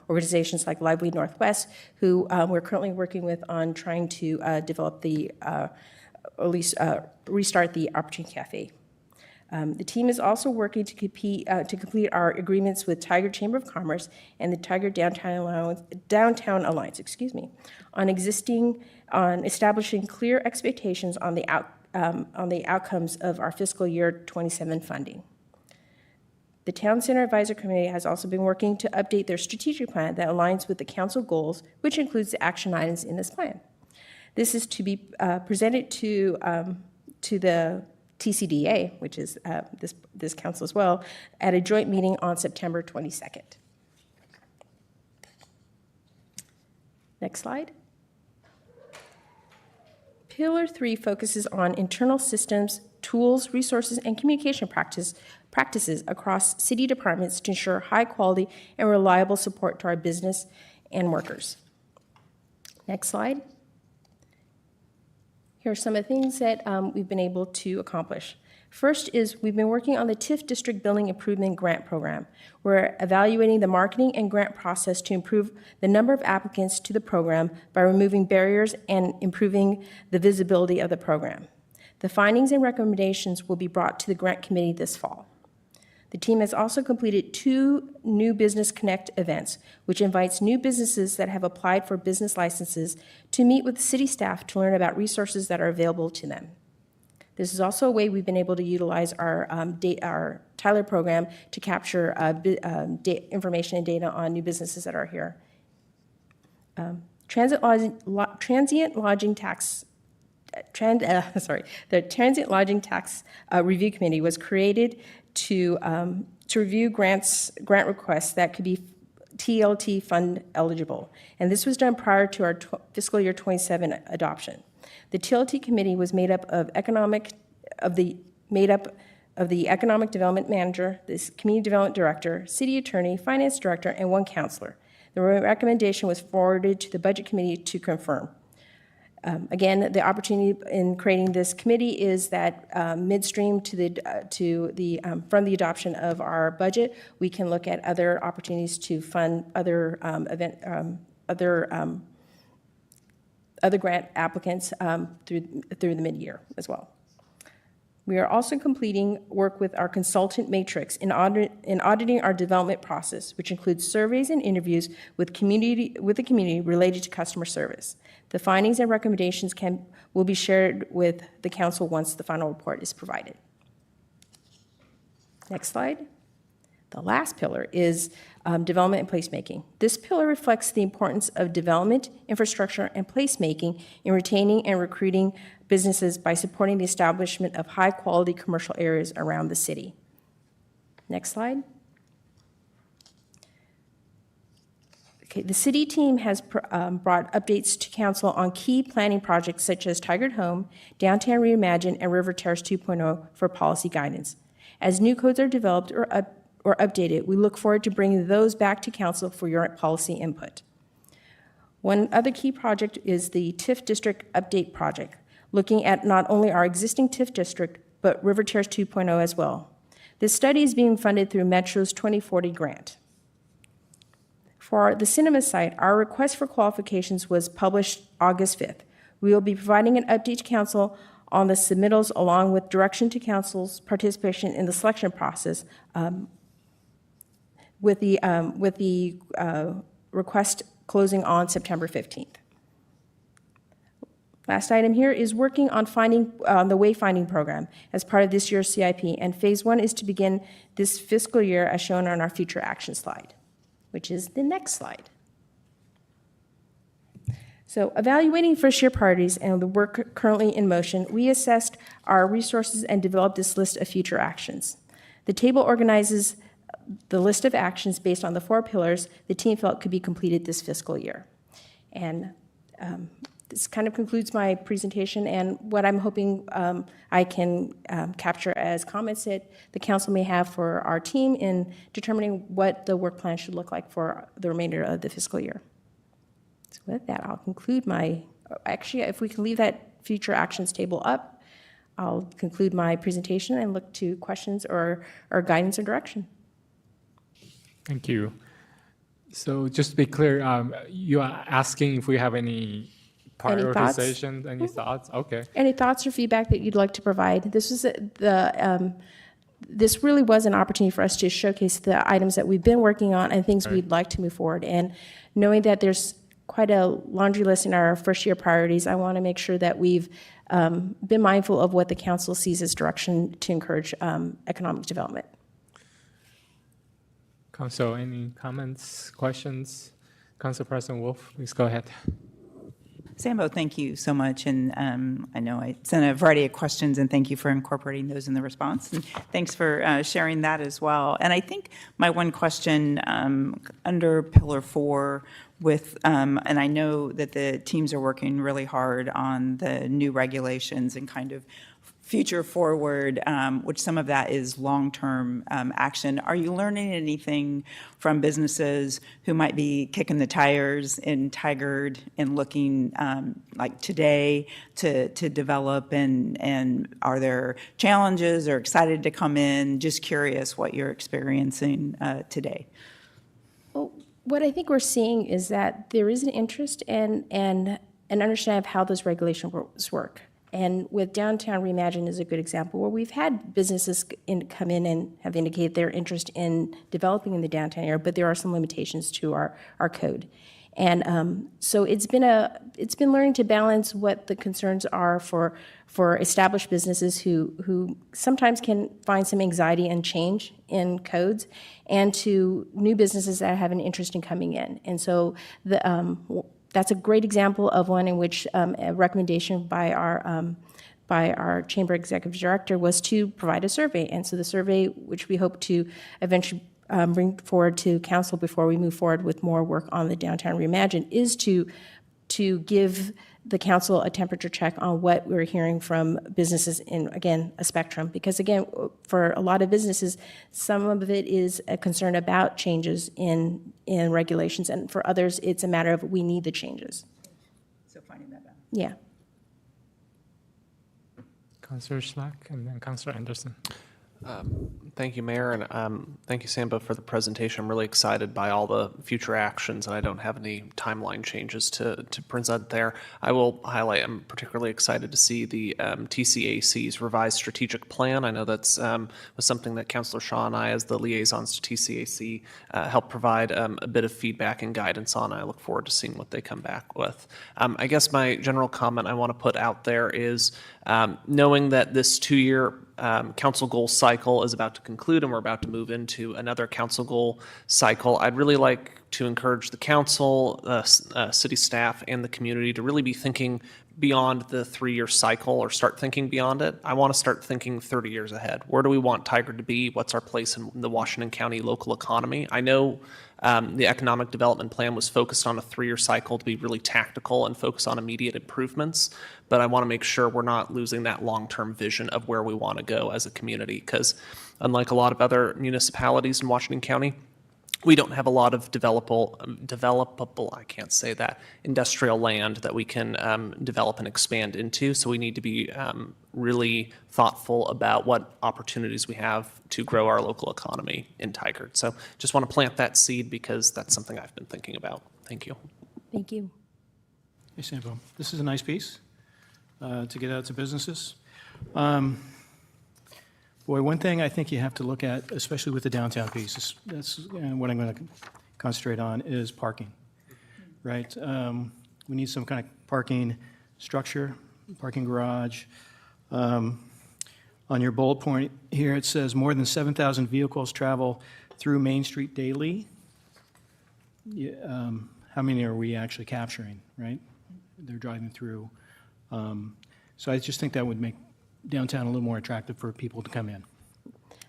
organizations like Lively Northwest, who we're currently working with on trying to develop or at least restart the Opportunity Cafe. The team is also working to complete our agreements with Tigard Chamber of Commerce and the Tigard Downtown Alliance, on establishing clear expectations on the outcomes of our fiscal year 27 funding. The Town Center Advisory Committee has also been working to update their strategic plan that aligns with the council goals, which includes the action items in this plan. This is to be presented to the TCDA, which is this council as well, at a joint meeting on September 22nd. Next slide. Pillar 3 focuses on internal systems, tools, resources, and communication practices across city departments to ensure high quality and reliable support to our business and workers. Next slide. Here are some of the things that we've been able to accomplish. First is we've been working on the TIF District Building Improvement Grant Program. We're evaluating the marketing and grant process to improve the number of applicants to the program by removing barriers and improving the visibility of the program. The findings and recommendations will be brought to the grant committee this fall. The team has also completed 2 new Business Connect events, which invites new businesses that have applied for business licenses to meet with city staff to learn about resources that are available to them. This is also a way we've been able to utilize our Tyler program to capture information and data on new businesses that are here. The Transient Lodging Tax Review Committee was created to review grant requests that could be TLT fund eligible, and this was done prior to our fiscal year 27 adoption. The TLT committee was made up of the economic development manager, the community development director, city attorney, finance director, and 1 counselor. The recommendation was forwarded to the budget committee to confirm. Again, the opportunity in creating this committee is that midstream from the adoption of our budget, we can look at other opportunities to fund other other grant applicants through the mid-year as well. We are also completing work with our consultant matrix in auditing our development process, which includes surveys and interviews with the community related to customer service. The findings and recommendations will be shared with the council once the final report is provided. Next slide. The last pillar is development and placemaking. This pillar reflects the importance of development, infrastructure, and placemaking in retaining and recruiting businesses by supporting the establishment of high-quality commercial areas around the city. Next slide. Okay, the city team has brought updates to council on key planning projects such as Tigard Home, Downtown Reimagine, and River Terrace 2.0 for policy guidance. As new codes are developed or updated, we look forward to bringing those back to council for your policy input. One other key project is the TIF District Update Project, looking at not only our existing TIF district, but River Terrace 2.0 as well. This study is being funded through Metro's 2040 grant. For the cinema site, our request for qualifications was published August 5th. We will be providing an update to council on the submittals along with direction to council's participation in the selection process with the request closing on September 15th. Last item here is working on the wayfinding program as part of this year's CIP, and phase 1 is to begin this fiscal year as shown on our future action slide, which is the next slide. So evaluating first-year priorities and the work currently in motion, we assessed our resources and developed this list of future actions. The table organizes the list of actions based on the 4 pillars the team felt could be completed this fiscal year. And this kind of concludes my presentation and what I'm hoping I can capture as comments that the council may have for our team in determining what the work plan should look like for the remainder of the fiscal year. So with that, I'll conclude actually, if we can leave that future actions table up, I'll conclude my presentation and look to questions or guidance or direction. Thank you. So just to be clear, you are asking if we have any prioritization, any thoughts? Okay. Any thoughts or feedback that you'd like to provide? This really was an opportunity for us to showcase the items that we've been working on and things we'd like to move forward. And knowing that there's quite a laundry list in our first year priorities, I want to make sure that we've been mindful of what the council sees as direction to encourage economic development. Council, any comments, questions? Council President Wolf, please go ahead. Sambo, thank you so much. And I know I sent a variety of questions, and thank you for incorporating those in the response. And thanks for sharing that as well. And I think my one question under Pillar 4 with, and I know that the teams are working really hard on the new regulations and kind of future forward, which some of that is long-term action. Are you learning anything from businesses who might be kicking the tires in Tigard and looking like today to develop, and are there challenges or excited to come in? Just curious what you're experiencing today. Well, what I think we're seeing is that there is an interest and an understanding of how those regulations work. And with Downtown Reimagine is a good example where we've had businesses come in and have indicated their interest in developing in the downtown area, but there are some limitations to our code. And so it's been learning to balance what the concerns are for established businesses who sometimes can find some anxiety and change in codes, and to new businesses that have an interest in coming in. And so that's a great example of one in which a recommendation by our chamber executive director was to provide a survey. And so the survey, which we hope to eventually bring forward to council before we move forward with more work on the Downtown Reimagine, is to give the council a temperature check on what we're hearing from businesses in, again, a spectrum. Because again, for a lot of businesses, some of it is a concern about changes in regulations, and for others, it's a matter of we need the changes. So finding that balance. Yeah. Councillor Schlack and then Councillor Anderson. Thank you, Mayor, and thank you, Sambo, for the presentation. I'm really excited by all the future actions, and I don't have any timeline changes to present there. I will highlight, I'm particularly excited to see the TCAC's revised strategic plan. I know that's was something that Councillor Shaw and I, as the liaisons to TCAC, helped provide a bit of feedback and guidance on. I look forward to seeing what they come back with. I guess my general comment I want to put out there is knowing that this 2-year council goal cycle is about to conclude and we're about to move into another council goal cycle, I'd really like to encourage the council, city staff, and the community to really be thinking beyond the 3-year cycle, or start thinking beyond it. I want to start thinking 30 years ahead. Where do we want Tigard to be? What's our place in the Washington County local economy? I know the economic development plan was focused on a 3-year cycle to be really tactical and focus on immediate improvements, but I want to make sure we're not losing that long-term vision of where we want to go as a community, because unlike a lot of other municipalities in Washington County, we don't have a lot of developable, I can't say that, industrial land that we can develop and expand into. So we need to be really thoughtful about what opportunities we have to grow our local economy in Tigard. So just want to plant that seed because that's something I've been thinking about. Thank you. Thank you. Hey, Sambo, this is a nice piece to get out to businesses. Boy, one thing I think you have to look at, especially with the downtown piece, that's what I'm going to concentrate on, is parking, right? We need some kind of parking structure, parking garage. On your bullet point here, it says more than 7,000 vehicles travel through Main Street daily. How many are we actually capturing, right? They're driving through. So I just think that would make downtown a little more attractive for people to come in,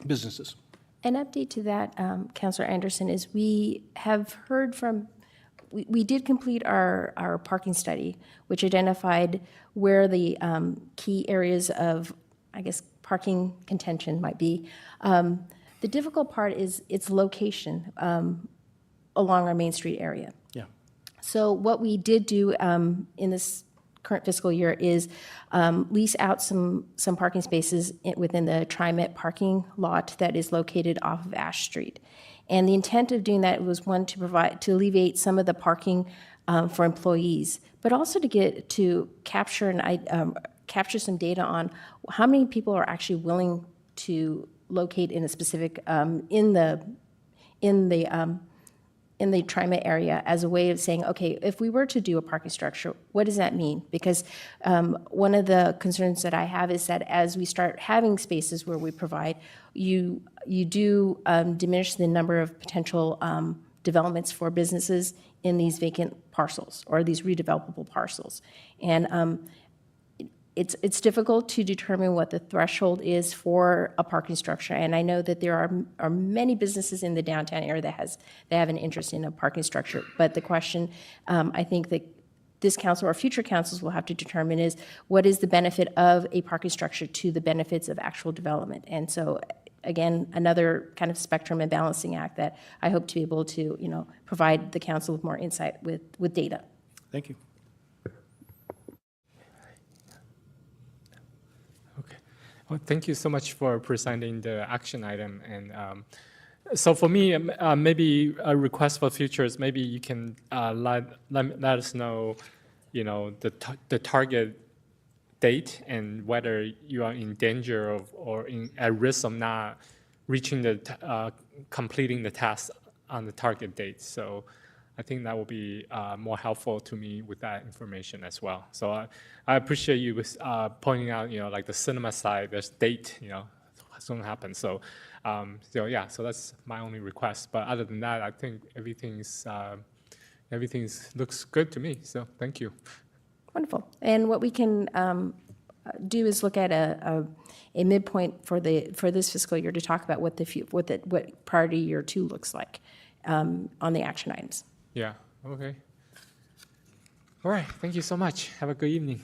businesses. An update to that, Councillor Anderson, is we have heard from, we did complete our parking study, which identified where the key areas of, I guess, parking contention might be. The difficult part is its location along our Main Street area. Yeah. So what we did do in this current fiscal year is lease out some parking spaces within the TriMet parking lot that is located off of Ash Street. And the intent of doing that was, one, to alleviate some of the parking for employees, but also to capture some data on how many people are actually willing to locate in a specific in the TriMet area, as a way of saying, okay, if we were to do a parking structure, what does that mean? Because one of the concerns that I have is that as we start having spaces where we provide, you do diminish the number of potential developments for businesses in these vacant parcels or these redevelopable parcels. And it's difficult to determine what the threshold is for a parking structure. And I know that there are many businesses in the downtown area that have an interest in a parking structure. But the question, I think that this council or future councils will have to determine is what is the benefit of a parking structure to the benefits of actual development. And so, again, another kind of spectrum and balancing act that I hope to be able to, provide the council with more insight with data. Thank you. Okay. Well, thank you so much for presenting the action item. And so for me, maybe a request for futures, maybe you can let us know, the target date and whether you are in danger of or at risk of not reaching completing the task on the target date. So I think that will be more helpful to me with that information as well. So I appreciate you pointing out, like the cinema side, there's date, what's going to happen. So so that's my only request. But other than that, I think everything looks good to me. So thank you. Wonderful. And what we can do is look at a midpoint for this fiscal year to talk about what priority year 2 looks like on the action items. Yeah. Okay. All right. Thank you so much. Have a good evening.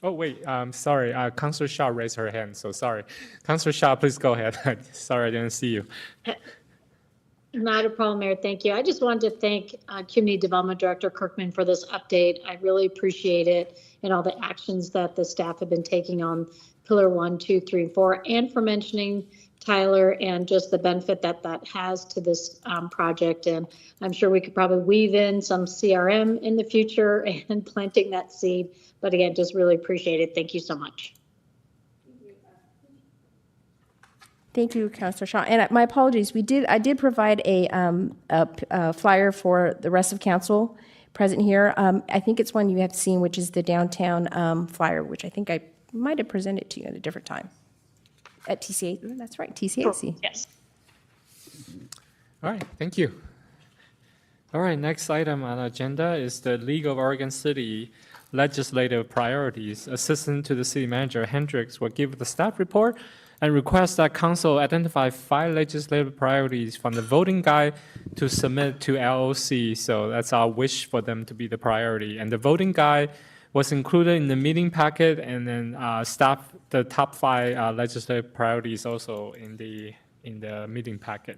Oh, wait. Sorry. Councilor Shaw raised her hand, so sorry. Councilor Shaw, please go ahead. Sorry, I didn't see you. Not a problem, Mayor. Thank you. I just wanted to thank Community Development Director Kirkman for this update. I really appreciate it and all the actions that the staff have been taking on Pillar 1, 2, 3, and 4, and for mentioning Tyler and just the benefit that has to this project. And I'm sure we could probably weave in some CRM in the future and planting that seed. But again, just really appreciate it. Thank you so much. Thank you, Councilor Shaw. And my apologies. I did provide a flyer for the rest of council present here. I think it's one you have seen, which is the downtown flyer, which I think I might have presented to you at a different time. At TCA, that's right, TCAC. Yes. All right, thank you. All right, next item on the agenda is the League of Oregon City legislative priorities. Assistant to the City Manager Hendricks will give the staff report and request that council identify 5 legislative priorities from the voting guide to submit to LOC. So that's our wish for them to be the priority. And the voting guide was included in the meeting packet, and then the top 5 legislative priorities also in the meeting packet.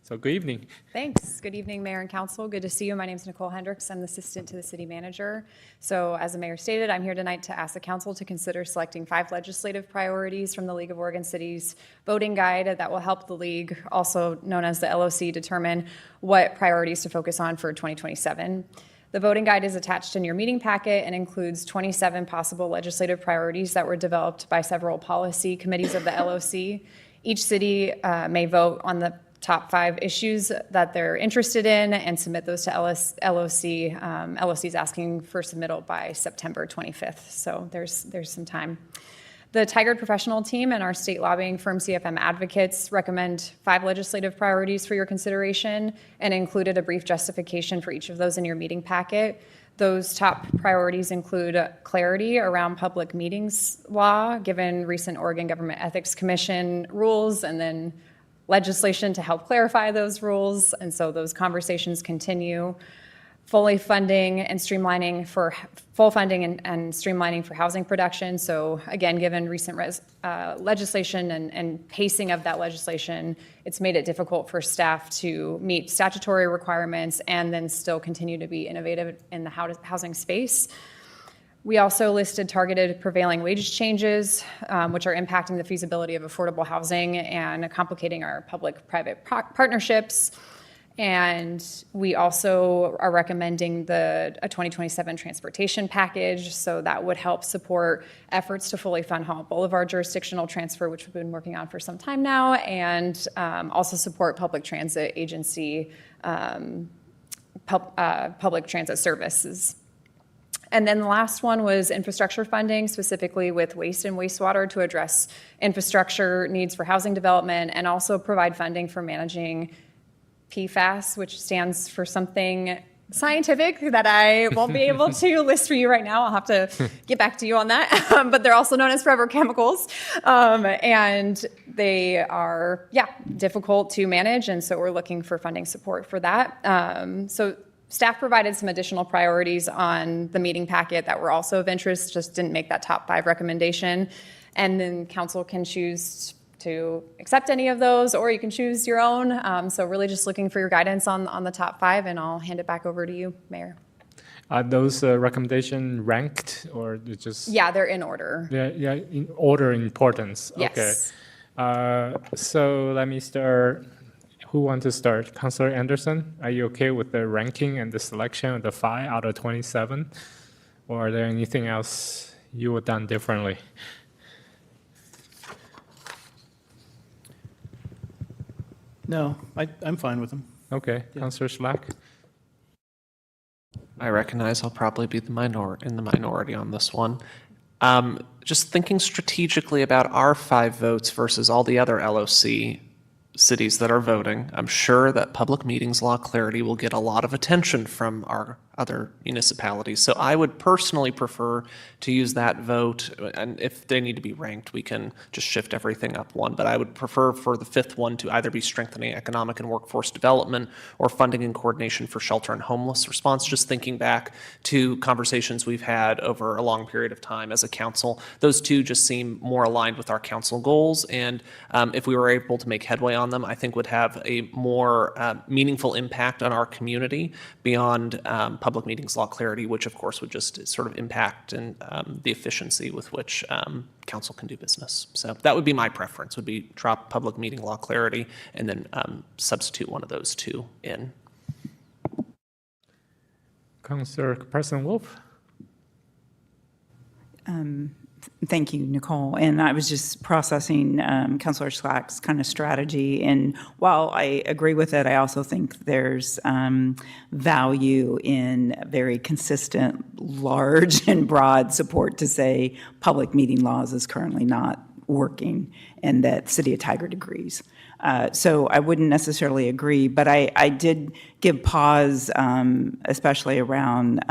So good evening. Thanks. Good evening, Mayor and Council. Good to see you. My name is Nicole Hendricks. I'm the Assistant to the City Manager. So as the Mayor stated, I'm here tonight to ask the Council to consider selecting 5 legislative priorities from the League of Oregon Cities voting guide that will help the League, also known as the LOC, determine what priorities to focus on for 2027. The voting guide is attached in your meeting packet and includes 27 possible legislative priorities that were developed by several policy committees of the LOC. Each city may vote on the top 5 issues that they're interested in and submit those to LOC. LOC is asking for submittal by September 25th, so there's some time. The Tigard professional team and our state lobbying firm CFM Advocates recommend 5 legislative priorities for your consideration and included a brief justification for each of those in your meeting packet. Those top priorities include clarity around public meetings law, given recent Oregon Government Ethics Commission rules, and then legislation to help clarify those rules. And so those conversations continue. Full funding and streamlining for housing production. So again, given recent legislation and pacing of that legislation, it's made it difficult for staff to meet statutory requirements and then still continue to be innovative in the housing space. We also listed targeted prevailing wage changes, which are impacting the feasibility of affordable housing and complicating our public-private partnerships. And we also are recommending a 2027 transportation package. So that would help support efforts to fully fund Holland Boulevard jurisdictional transfer, which we've been working on for some time now, and also support public transit agency, public transit services. And then the last one was infrastructure funding, specifically with waste and wastewater to address infrastructure needs for housing development and also provide funding for managing PFAS, which stands for something scientific that I won't be able to list for you right now. I'll have to get back to you on that. But they're also known as forever chemicals. And they are, difficult to manage. And so we're looking for funding support for that. So staff provided some additional priorities on the meeting packet that were also of interest, just didn't make that top 5 recommendation. And then council can choose to accept any of those, or you can choose your own. So really just looking for your guidance on the top 5, and I'll hand it back over to you, Mayor. Are those recommendations ranked or just? Yeah, they're in order. Yeah, in order of importance. Yes. Okay. So let me start. Who wants to start? Councilor Anderson, are you okay with the ranking and the selection of the 5 out of 27? Or are there anything else you would have done differently? No, I'm fine with them. Okay, Councilor Slack? I recognize I'll probably be in the minority on this one. Just thinking strategically about our 5 votes versus all the other LOC cities that are voting, I'm sure that public meetings law clarity will get a lot of attention from our other municipalities. So I would personally prefer to use that vote, and if they need to be ranked, we can just shift everything up 1. But I would prefer for the 5th one to either be strengthening economic and workforce development or funding and coordination for shelter and homeless response. Just thinking back to conversations we've had over a long period of time as a council, those 2 just seem more aligned with our council goals. And if we were able to make headway on them, I think would have a more meaningful impact on our community beyond public meetings law clarity, which of course would just sort of impact and the efficiency with which council can do business. So that would be my preference, would be drop public meeting law clarity and then substitute one of those 2 in. Councilor President Wolf? Thank you, Nicole. And I was just processing Councilor Slack's kind of strategy. And while I agree with it, I also think there's value in very consistent, large and broad support to say public meeting laws is currently not working and that City of Tigard agrees. So I wouldn't necessarily agree, but I did give pause, especially around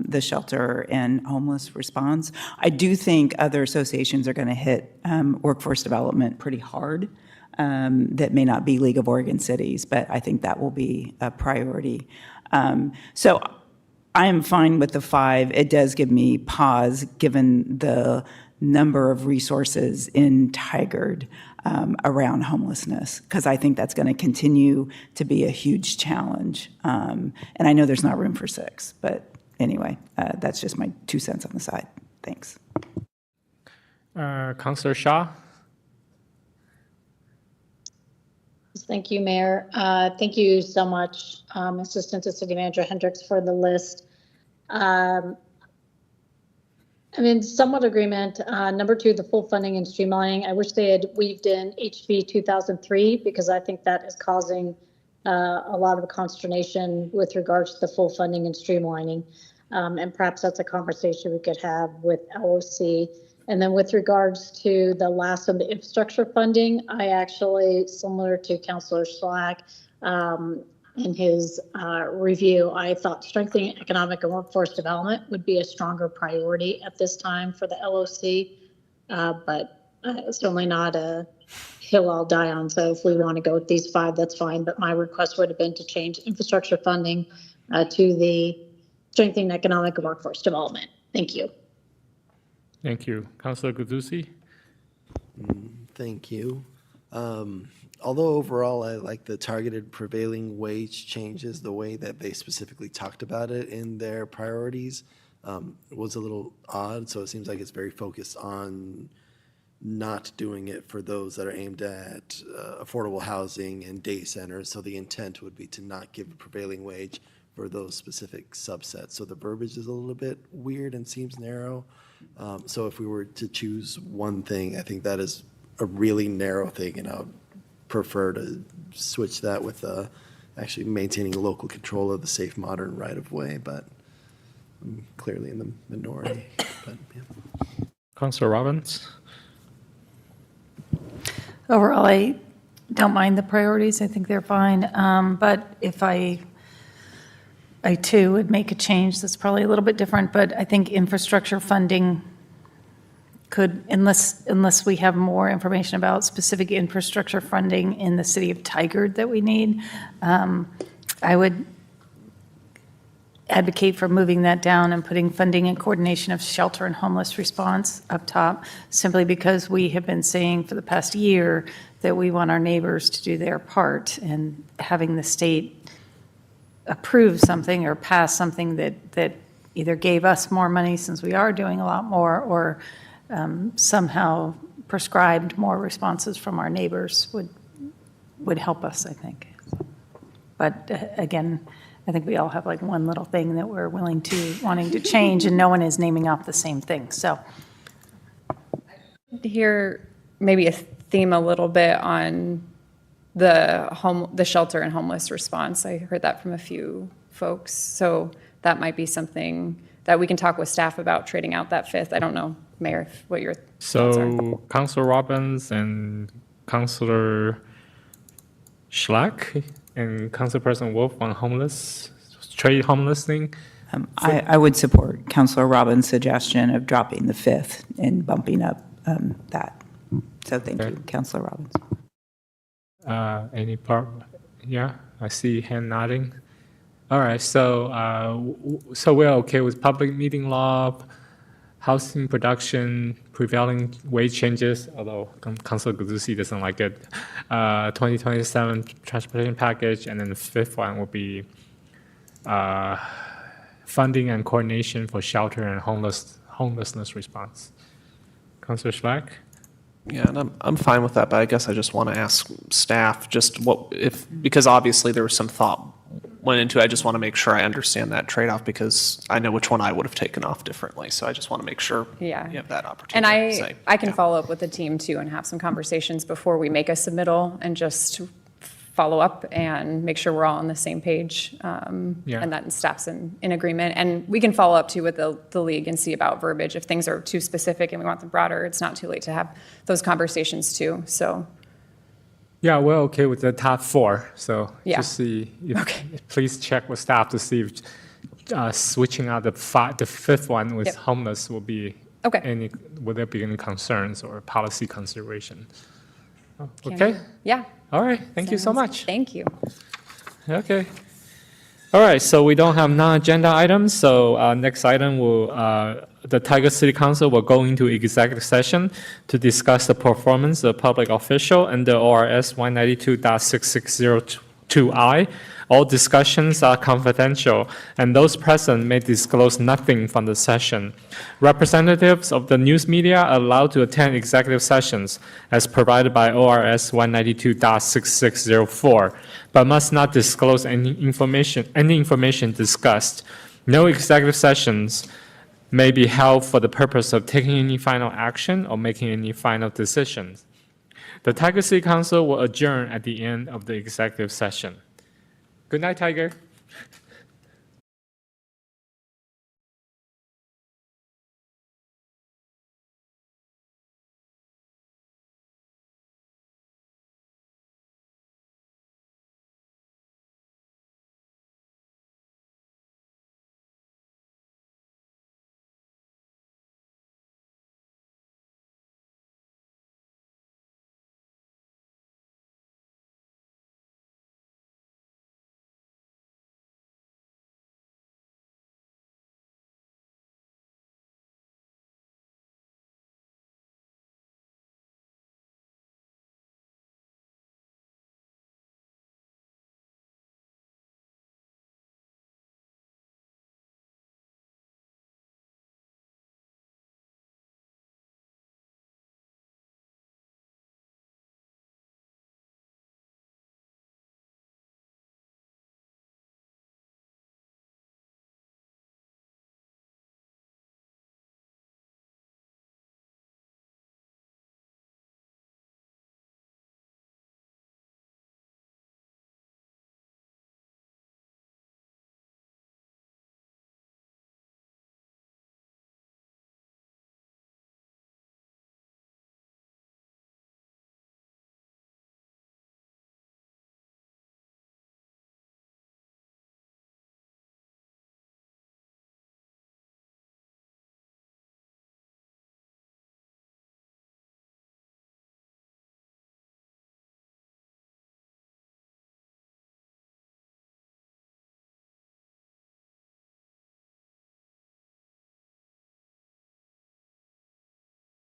the shelter and homeless response. I do think other associations are going to hit workforce development pretty hard. That may not be League of Oregon Cities, but I think that will be a priority. So I am fine with the 5. It does give me pause given the number of resources in Tigard around homelessness, because I think that's going to continue to be a huge challenge. And I know there's not room for 6, but anyway, that's just my 2 cents on the side. Thanks. Councilor Shaw? Thank you, Mayor. Thank you so much, Assistant to City Manager Hendricks, for the list. I'm in somewhat agreement. Number 2, the full funding and streamlining. I wish they had weaved in HB 2003 because I think that is causing a lot of consternation with regards to the full funding and streamlining. And perhaps that's a conversation we could have with LOC. And then with regards to the last of the infrastructure funding, I actually, similar to Councilor Slack, in his review, I thought strengthening economic and workforce development would be a stronger priority at this time for the LOC, but certainly not a hill I'll die on. So if we want to go with these 5, that's fine. But my request would have been to change infrastructure funding to the strengthening economic and workforce development. Thank you. Thank you. Councilor Guzzi? Thank you. Although overall I like the targeted prevailing wage changes, the way that they specifically talked about it in their priorities was a little odd. So it seems like it's very focused on not doing it for those that are aimed at affordable housing and day centers. So the intent would be to not give a prevailing wage for those specific subsets. So the verbiage is a little bit weird and seems narrow. So if we were to choose one thing, I think that is a really narrow thing, and I would prefer to switch that with actually maintaining local control of the safe, modern right-of-way, but I'm clearly in the minority. But, yeah. Councilor Robbins? Overall, don't mind the priorities. I think they're fine. But if I too would make a change that's probably a little bit different, but I think infrastructure funding could, unless we have more information about specific infrastructure funding in the city of Tigard that we need, I would advocate for moving that down and putting funding and coordination of shelter and homeless response up top, simply because we have been saying for the past year that we want our neighbors to do their part, and having the state approve something or pass something that either gave us more money since we are doing a lot more, or somehow prescribed more responses from our neighbors would help us, I think. But again, I think we all have like one little thing that we're wanting to change, and no one is naming off the same thing, so. Here, maybe a theme a little bit on the shelter and homeless response. I heard that from a few folks, so that might be something that we can talk with staff about, trading out that fifth. I don't know, Mayor, what your thoughts are. So Councilor Robbins and Councilor Schlack and Councilperson Wolf on trade homeless thing. I would support Councilor Robbins' suggestion of dropping the fifth and bumping up that. So thank you, Councilor Robbins. Any part? Yeah, I see hand nodding. All right, so we're okay with public meeting law, housing production, prevailing wage changes, although Councilor Guzzi doesn't like it, 2027 transportation package, and then the fifth one will be funding and coordination for shelter and homelessness response. Councilor Schlack? Yeah, and I'm fine with that, but I guess I just want to ask staff just because obviously there was some thought went into it. I just want to make sure I understand that trade-off, because I know which one I would have taken off differently. So I just want to make sure you have that opportunity. And I can follow up with the team too and have some conversations before we make a submittal, and just follow up and make sure we're all on the same page, and that staff's in agreement. And we can follow up too with the league and see about verbiage. If things are too specific and we want them broader, it's not too late to have those conversations too, so. Yeah, we're okay with the top four, so Yeah. just see, please check with staff to see if switching out the fifth one with homeless will be will there be any concerns or policy consideration? Oh, okay? Yeah. All right, thank you so much. Thank you. Okay. All right, so we don't have non-agenda items, so next item will, the Tigard City Council will go into executive session to discuss the performance of public official under ORS 192.6602I. All discussions are confidential, and those present may disclose nothing from the session. Representatives of the news media are allowed to attend executive sessions as provided by ORS 192.6604, but must not disclose any information discussed. No executive sessions may be held for the purpose of taking any final action or making any final decisions. The Tigard City Council will adjourn at the end of the executive session. Good night, Tiger.